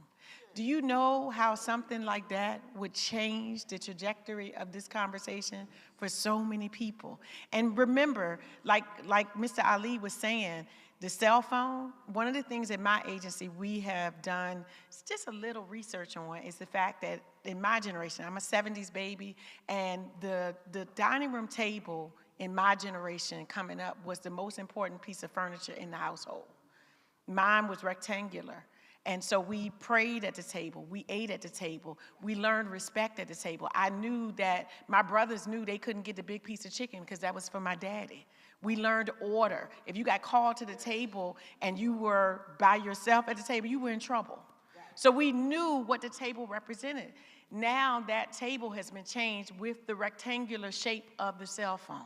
Do you know how something like that would change the trajectory of this conversation for so many people? And remember, like Mr. Ali was saying, the cell phone, one of the things at my agency we have done just a little research on is the fact that in my generation, I'm a 70s baby, and the dining room table in my generation coming up was the most important piece of furniture in the household. Mine was rectangular. And so we prayed at the table, we ate at the table, we learned respect at the table. I knew that my brothers knew they couldn't get the big piece of chicken because that was for my daddy. We learned order. If you got called to the table and you were by yourself at the table, you were in trouble. So we knew what the table represented. Now that table has been changed with the rectangular shape of the cell phone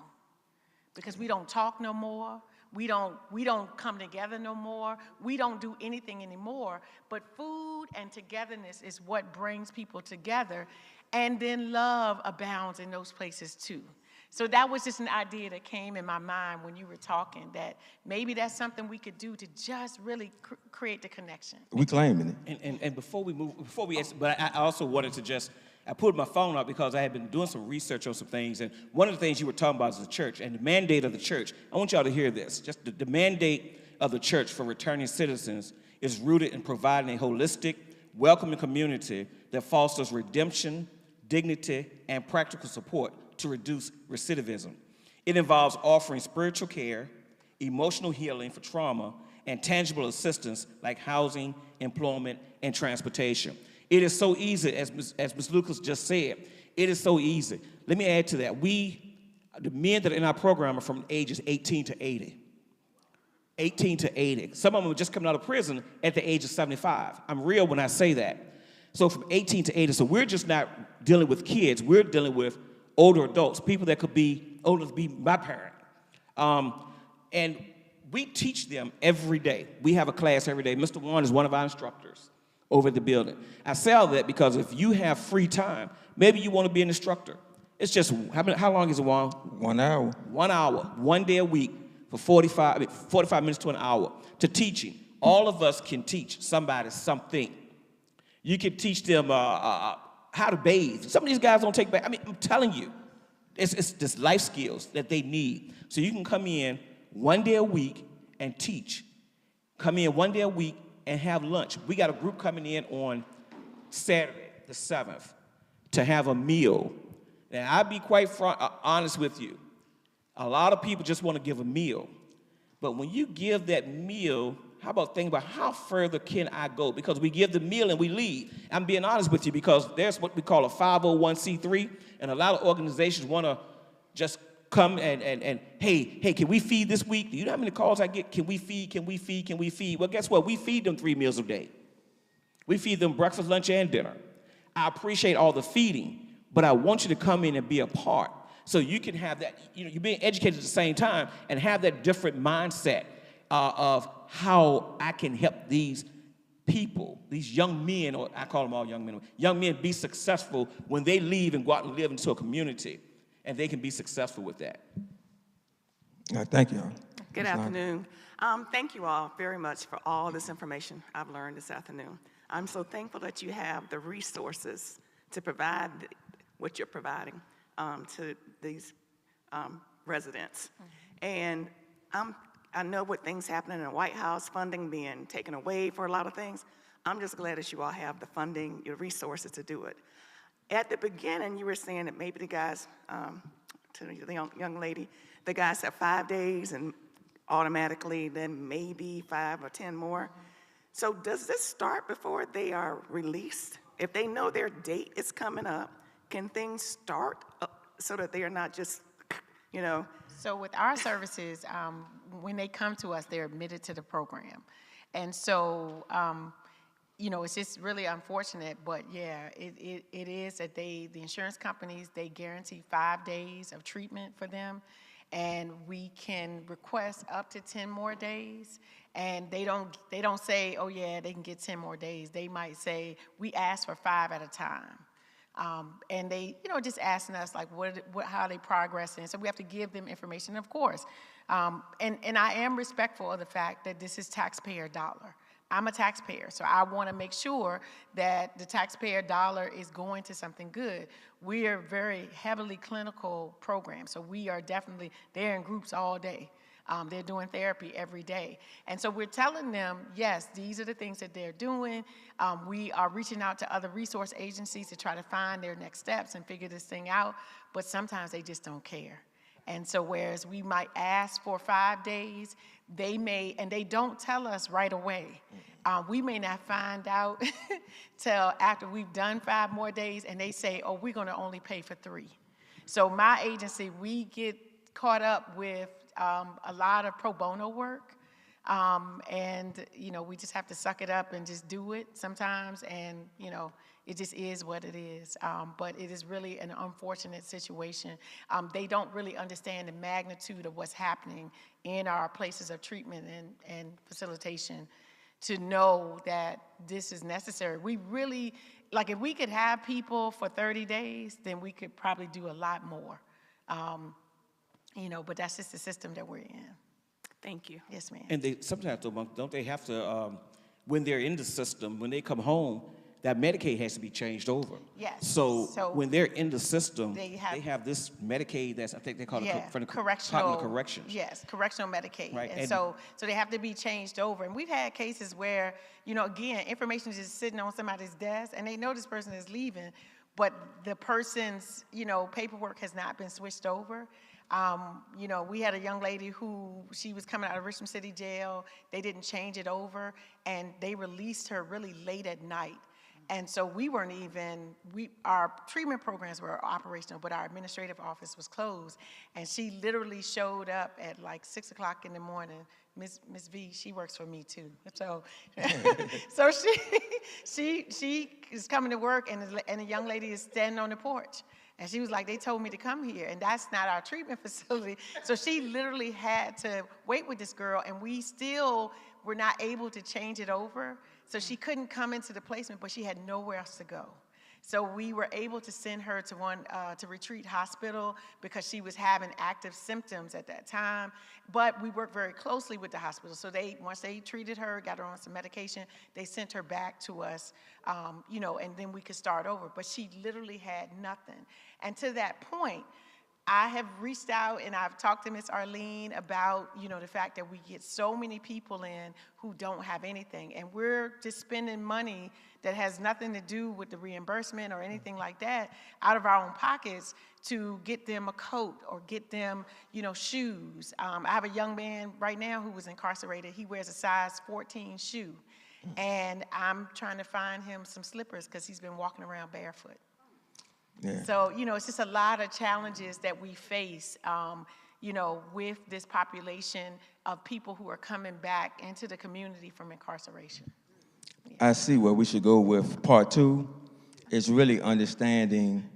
because we don't talk no more. We don't come together no more. We don't do anything anymore. But food and togetherness is what brings people together. And then love abounds in those places too. So that was just an idea that came in my mind when you were talking, that maybe that's something we could do to just really create the connection. We claiming it. And before we ask, but I also wanted to just, I pulled my phone up because I had been doing some research on some things, and one of the things you were talking about is the church, and the mandate of the church. I want y'all to hear this. Just the mandate of the church for returning citizens is rooted in providing a holistic, welcoming community that fosters redemption, dignity, and practical support to reduce recidivism. It involves offering spiritual care, emotional healing for trauma, and tangible assistance like housing, employment, and transportation. It is so easy, as Ms. Lucas just said, it is so easy. Let me add to that. The men that are in our program are from ages 18 to 80. 18 to 80. Some of them are just coming out of prison at the age of 75. I'm real when I say that. So from 18 to 80, so we're just not dealing with kids, we're dealing with older adults, people that could be older to be my parent. And we teach them every day. We have a class every day. Mr. Juan is one of our instructors over at the building. I say all that because if you have free time, maybe you want to be an instructor. It's just, how long is it, Juan? 1 hour. 1 hour, 1 day a week for 45 minutes to an hour to teaching. All of us can teach somebody something. You can teach them how to bathe. Some of these guys don't take baths. I mean, I'm telling you, it's just life skills that they need. So you can come in one day a week and teach. Come in one day a week and have lunch. We got a group coming in on Saturday, the 7th, to have a meal. Now, I'll be quite honest with you. A lot of people just want to give a meal. But when you give that meal, how about think about how further can I go? Because we give the meal and we leave. I'm being honest with you because there's what we call a 501c3, and a lot of organizations want to just come and hey, can we feed this week? Do you know how many calls I get? Can we feed? Well, guess what? We feed them 3 meals a day. We feed them breakfast, lunch, and dinner. I appreciate all the feeding, but I want you to come in and be a part. So you can have that, you're being educated at the same time and have that different mindset of how I can help these people, these young men, or I call them all young men be successful when they leave and go out and live into a community, and they can be successful with that. Thank you. Good afternoon. Thank you all very much for all this information I've learned this afternoon. I'm so thankful that you have the resources to provide what you're providing to these residents. And I know what things happening in the White House, funding being taken away for a lot of things. I'm just glad that you all have the funding, your resources to do it. At the beginning, you were saying that maybe the guys, to the young lady, the guys have 5 days and automatically then maybe 5 or 10 more. So does this start before they are released? If they know their date is coming up, can things start so that they are not just, So with our services, when they come to us, they're admitted to the program. And so, it's just really unfortunate, but yeah, it is that the insurance companies, they guarantee 5 days of treatment for them. And we can request up to 10 more days. And they don't say, oh yeah, they can get 10 more days. They might say, we ask for 5 at a time. And they, just asking us like, how are they progressing? So we have to give them information, of course. And I am respectful of the fact that this is taxpayer dollar. I'm a taxpayer, so I want to make sure that the taxpayer dollar is going to something good. We are very heavily clinical program, so we are definitely, they're in groups all day. They're doing therapy every day. And so we're telling them, yes, these are the things that they're doing. We are reaching out to other resource agencies to try to find their next steps and figure this thing out, but sometimes they just don't care. And so whereas we might ask for 5 days, they may, and they don't tell us right away. We may not find out till after we've done 5 more days, and they say, oh, we're gonna only pay for 3. So my agency, we get caught up with a lot of pro bono work, and we just have to suck it up and just do it sometimes, and it just is what it is. But it is really an unfortunate situation. They don't really understand the magnitude of what's happening in our places of treatment and facilitation to know that this is necessary. We really, like if we could have people for 30 days, then we could probably do a lot more. But that's just the system that we're in. Thank you. Yes, ma'am. And they sometimes, don't they have to, when they're in the system, when they come home, that Medicaid has to be changed over. Yes. So when they're in the system, they have this Medicaid that's, I think they call it from the correctional Department of Corrections. Yes, correctional Medicaid. Right. And so they have to be changed over. And we've had cases where, again, information is just sitting on somebody's desk and they know this person is leaving, but the person's, paperwork has not been switched over. We had a young lady who, she was coming out of Richmond City Jail. They didn't change it over, and they released her really late at night. And so we weren't even, our treatment programs were operational, but our administrative office was closed. And she literally showed up at like 6 o'clock in the morning. Miss V, she works for me too. So, so she is coming to work, and a young lady is standing on the porch. And she was like, they told me to come here, and that's not our treatment facility. So she literally had to wait with this girl, and we still were not able to change it over. So she couldn't come into the placement, but she had nowhere else to go. So we were able to send her to Retreat Hospital because she was having active symptoms at that time. But we worked very closely with the hospital. So once they treated her, got her on some medication, they sent her back to us, and then we could start over. But she literally had nothing. And to that point, I have reached out and I've talked to Miss Arlene about, the fact that we get so many people in who don't have anything. And we're just spending money that has nothing to do with the reimbursement or anything like that out of our own pockets to get them a coat or get them, shoes. I have a young man right now who was incarcerated. He wears a size 14 shoe. And I'm trying to find him some slippers because he's been walking around barefoot. Yeah. So, it's just a lot of challenges that we face, with this population of people who are coming back into the community from incarceration. Yeah. I see where we should go with part 2. It's really understanding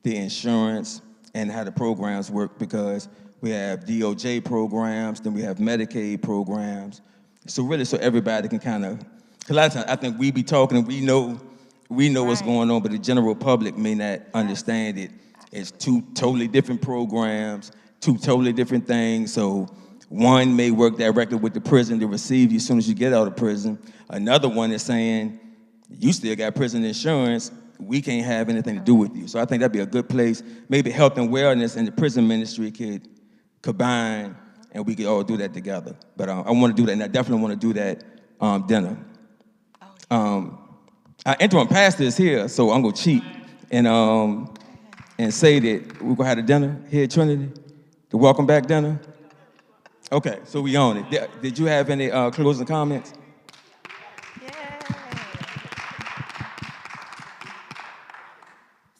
the insurance and how the programs work, because we have DOJ programs, then we have Medicaid programs. So everybody can kind of, because a lot of times I think we be talking and we know what's going on, but the general public may not understand it. It's 2 totally different programs, 2 totally different things. So one may work directly with the prison to receive you as soon as you get out of prison. Another one is saying, you still got prison insurance, we can't have anything to do with you. So I think that'd be a good place. Maybe health and wellness and the prison ministry could combine, and we could all do that together. But I want to do that, and I definitely want to do that dinner. Our interim pastor is here, so I'm gonna cheat and say that we're gonna have a dinner here at Trinity, the welcome back dinner. Okay, so we on it. Did you have any closing comments?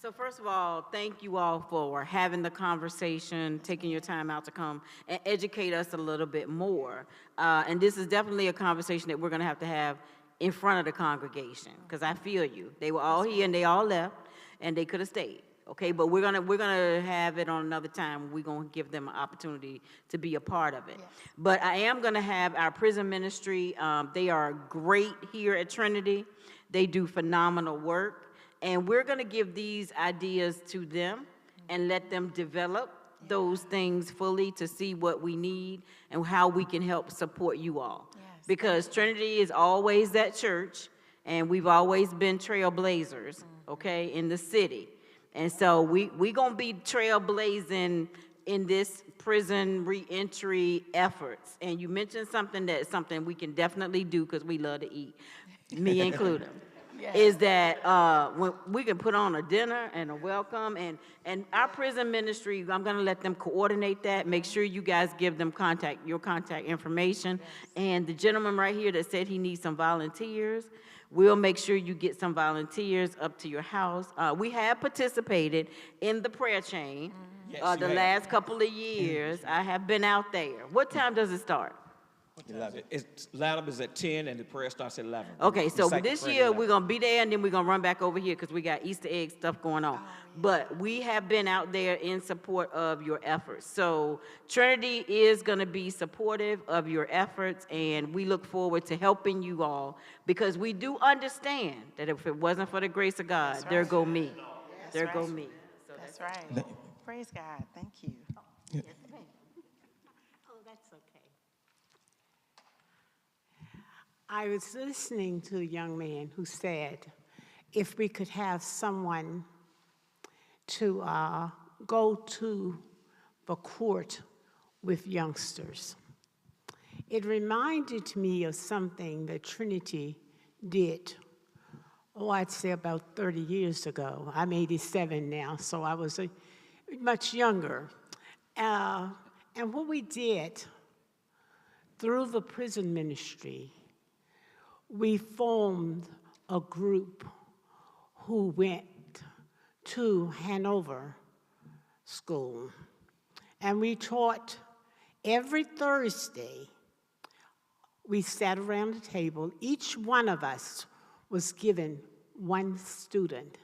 So first of all, thank you all for having the conversation, taking your time out to come and educate us a little bit more. And this is definitely a conversation that we're gonna have to have in front of the congregation, because I feel you. They were all here and they all left, and they could have stayed. Okay, but we're gonna have it on another time. We're gonna give them an opportunity to be a part of it. Yes. But I am gonna have our prison ministry. They are great here at Trinity. They do phenomenal work, and we're gonna give these ideas to them and let them develop those things fully to see what we need and how we can help support you all. Because Trinity is always that church, and we've always been trailblazers, okay, in the city. And so we gonna be trailblazing in this prison reentry efforts. And you mentioned something we can definitely do, because we love to eat, me included. Yes. Is that when we can put on a dinner and a welcome, and our prison ministry, I'm gonna let them coordinate that. Make sure you guys give them your contact information. Yes. And the gentleman right here that said he needs some volunteers, we'll make sure you get some volunteers up to your house. We have participated in the prayer chain the last couple of years. I have been out there. What time does it start? 11. Lineup is at 10 and the prayer starts at 11. Okay, so this year we're going to be there, and then we're going to run back over here because we got Easter egg stuff going on. But we have been out there in support of your efforts. So Trinity is going to be supportive of your efforts, and we look forward to helping you all, because we do understand that if it wasn't for the grace of God, there go me. There go me. So that's right. Praise God. Thank you. Yeah. Oh, that's okay. I was listening to a young man who said, if we could have someone to go to the court with youngsters. It reminded me of something that Trinity did, I'd say about 30 years ago. I'm 87 now, so I was much younger. And what we did through the prison ministry, we formed a group who went to Hanover School. And we taught every Thursday. We sat around the table. Each one of us was given one student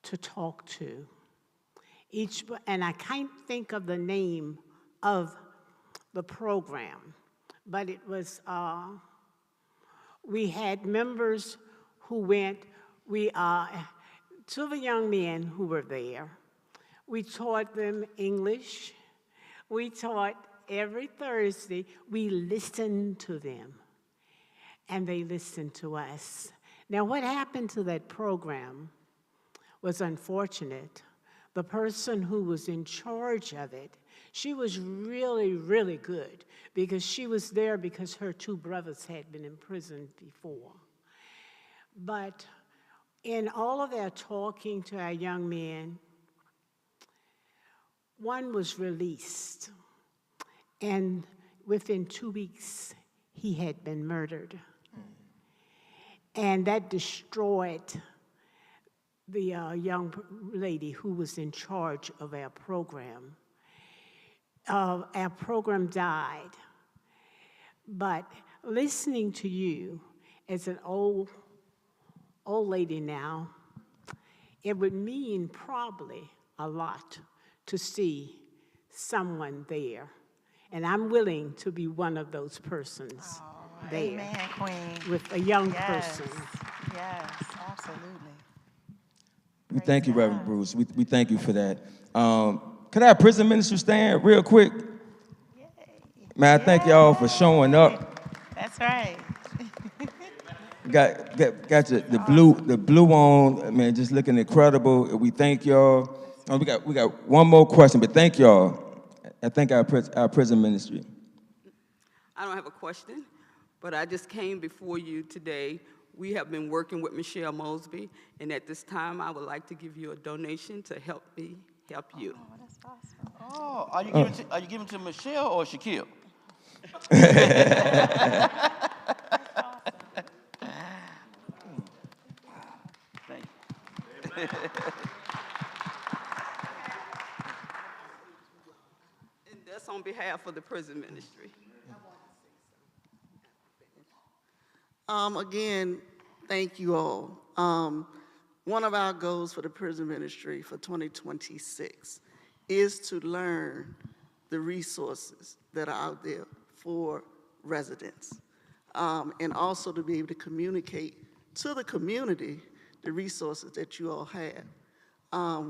to talk to. And I can't think of the name of the program, but it was, we had members who went, to the young men who were there, we taught them English. We taught every Thursday, we listened to them, and they listened to us. Now, what happened to that program was unfortunate. The person who was in charge of it, she was really, really good because she was there because her two brothers had been imprisoned before. But in all of our talking to our young men, one was released, and within 2 weeks, he had been murdered. And that destroyed the young lady who was in charge of our program. Our program died. But listening to you as an old lady now, it would mean probably a lot to see someone there. And I'm willing to be one of those persons there. Amen, Queen. With a young Yes. person. Yes, absolutely. We thank you, Reverend Bruce. We thank you for that. Could our prison minister stand real quick? Man, I thank y'all for showing up. That's right. Got the blue on, man, just looking incredible. We thank y'all. We got one more question, but thank y'all. I thank our prison ministry. I don't have a question, but I just came before you today. We have been working with Michelle Mosby, and at this time, I would like to give you a donation to help me help you. Oh, that's awesome. Oh, are you giving to Michelle or Shaquille? Thank you. And that's on behalf of the prison ministry. Again, thank you all. One of our goals for the prison ministry for 2026 is to learn the resources that are out there for residents, and also to be able to communicate to the community the resources that you all have.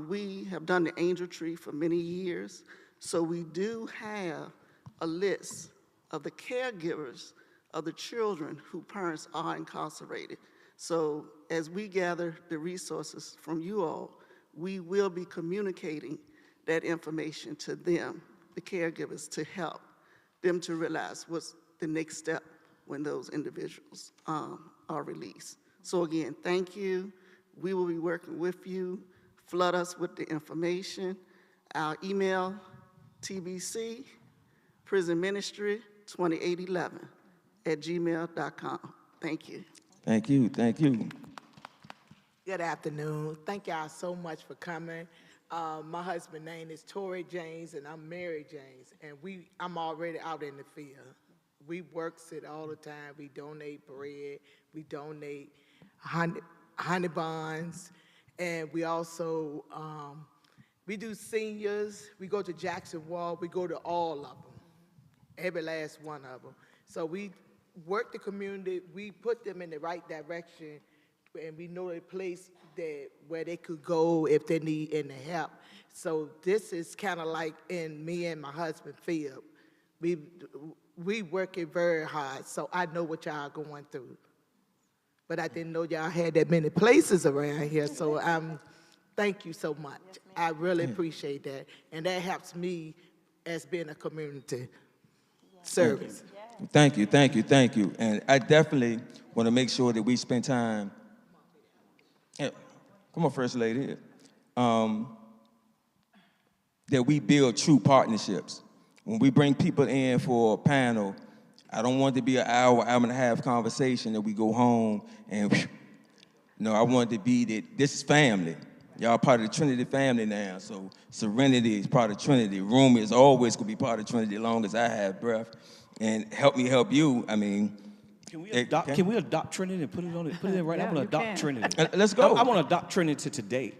We have done the Angel Tree for many years, so we do have a list of the caregivers of the children whose parents are incarcerated. So as we gather the resources from you all, we will be communicating that information to them, the caregivers, to help them to realize what's the next step when those individuals are released. So again, thank you. We will be working with you. Flood us with the information. Our email, TBC, Prison Ministry 2811 @gmail.com. Thank you. Thank you, thank you. Good afternoon. Thank y'all so much for coming. My husband's name is Torrey James, and I'm Mary James, and I'm already out in the field. We work it all the time. We donate bread, we donate honey buns, and we also, we do seniors. We go to Jackson Wall. We go to all of them, every last one of them. So we work the community. We put them in the right direction, and we know a place where they could go if they need any help. So this is kind of like in me and my husband field. We work it very hard, so I know what y'all going through. But I didn't know y'all had that many places around here, so thank you so much. I really appreciate that, and that helps me as being a community service. Thank you, thank you, thank you. And I definitely want to make sure that we spend time. Yeah, come on, First Lady. That we build true partnerships. When we bring people in for a panel, I don't want it to be an hour and a half conversation that we go home and, I want it to be that this is family. Y'all part of the Trinity family now, so Serenity is part of Trinity. Room is always going to be part of Trinity as long as I have breath. And help me help you, I mean. Can we adopt Trinity and put it in right? I want to adopt Trinity. Let's go. I want to adopt Trinity today.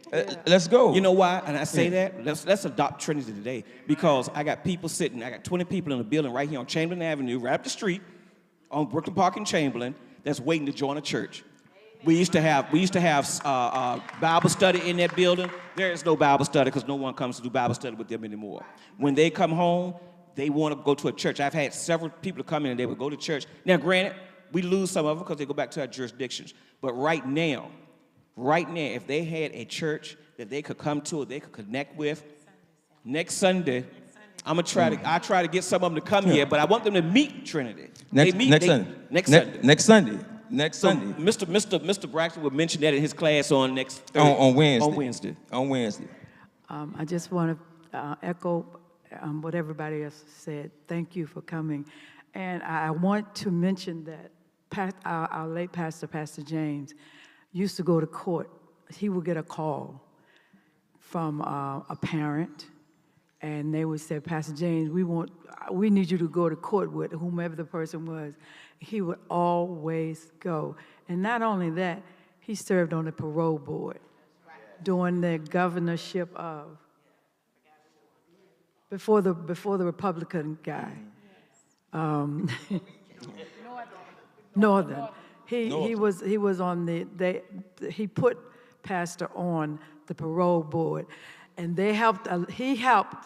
Let's go. You know why? And I say that, let's adopt Trinity today, because I got 20 people in the building right here on Chamberlain Avenue, right up the street, on Brooklyn Park in Chamberlain, that's waiting to join a church. We used to have Bible study in that building. There is no Bible study because no one comes to do Bible study with them anymore. When they come home, they want to go to a church. I've had several people come in and they would go to church. Now, granted, we lose some of them because they go back to our jurisdictions. But right now, if they had a church that they could come to or they could connect with, next Sunday, I try to get some of them to come here, but I want them to meet Trinity. Next Sunday. Mr. Braxton would mention that in his class on Wednesday. I just want to echo what everybody else said. Thank you for coming. And I want to mention that our late pastor, Pastor James, used to go to court. He would get a call from a parent, and they would say, Pastor James, we need you to go to court with whomever the person was. He would always go. And not only that, he served on the parole board during the governorship of, before the Republican guy. Northern. He was on he put Pastor on the parole board, and he helped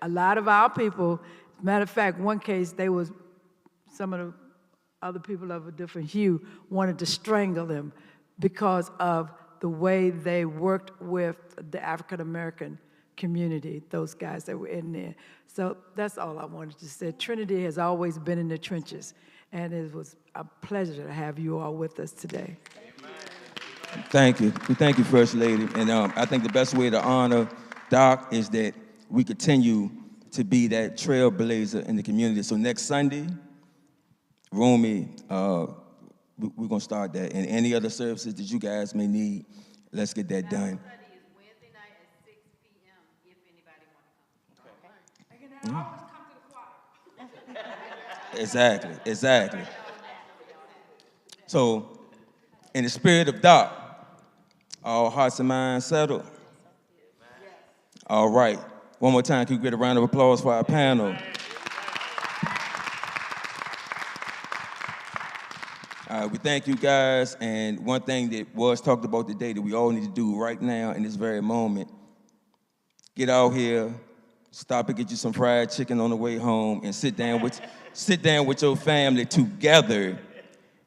a lot of our people. Matter of fact, one case, some of the other people of a different hue wanted to strangle him because of the way they worked with the African American community, those guys that were in there. So that's all I wanted to say. Trinity has always been in the trenches, and it was a pleasure to have you all with us today. Thank you. We thank you, First Lady. And I think the best way to honor Doc is that we continue to be that trailblazer in the community. So next Sunday, Rumi, we're going to start that. And any other services that you guys may need, let's get that done. Wednesday night at 6 p.m. if anybody wants to come. Okay. Exactly. So, in the spirit of Doc, all hearts and minds settled. All right. One more time, can we get a round of applause for our panel? All right, we thank you guys, and one thing that was talked about today that we all need to do right now in this very moment, get out here, stop and get you some fried chicken on the way home, and sit down with your family together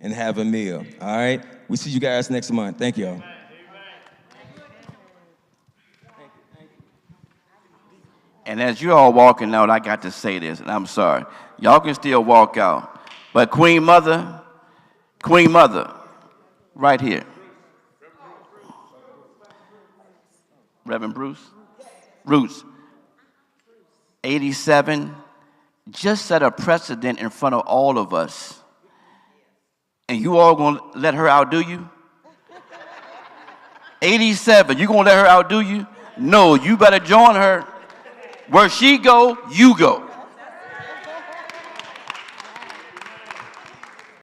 and have a meal, all right? We see you guys next month. Thank y'all. And as you all walking out, I got to say this, and I'm sorry. Y'all can still walk out. But Queen Mother, right here. Reverend Bruce, 87, just set a precedent in front of all of us. And you all gonna let her outdo you? 87, you gonna let her outdo you? No, you better join her. Where she go, you go.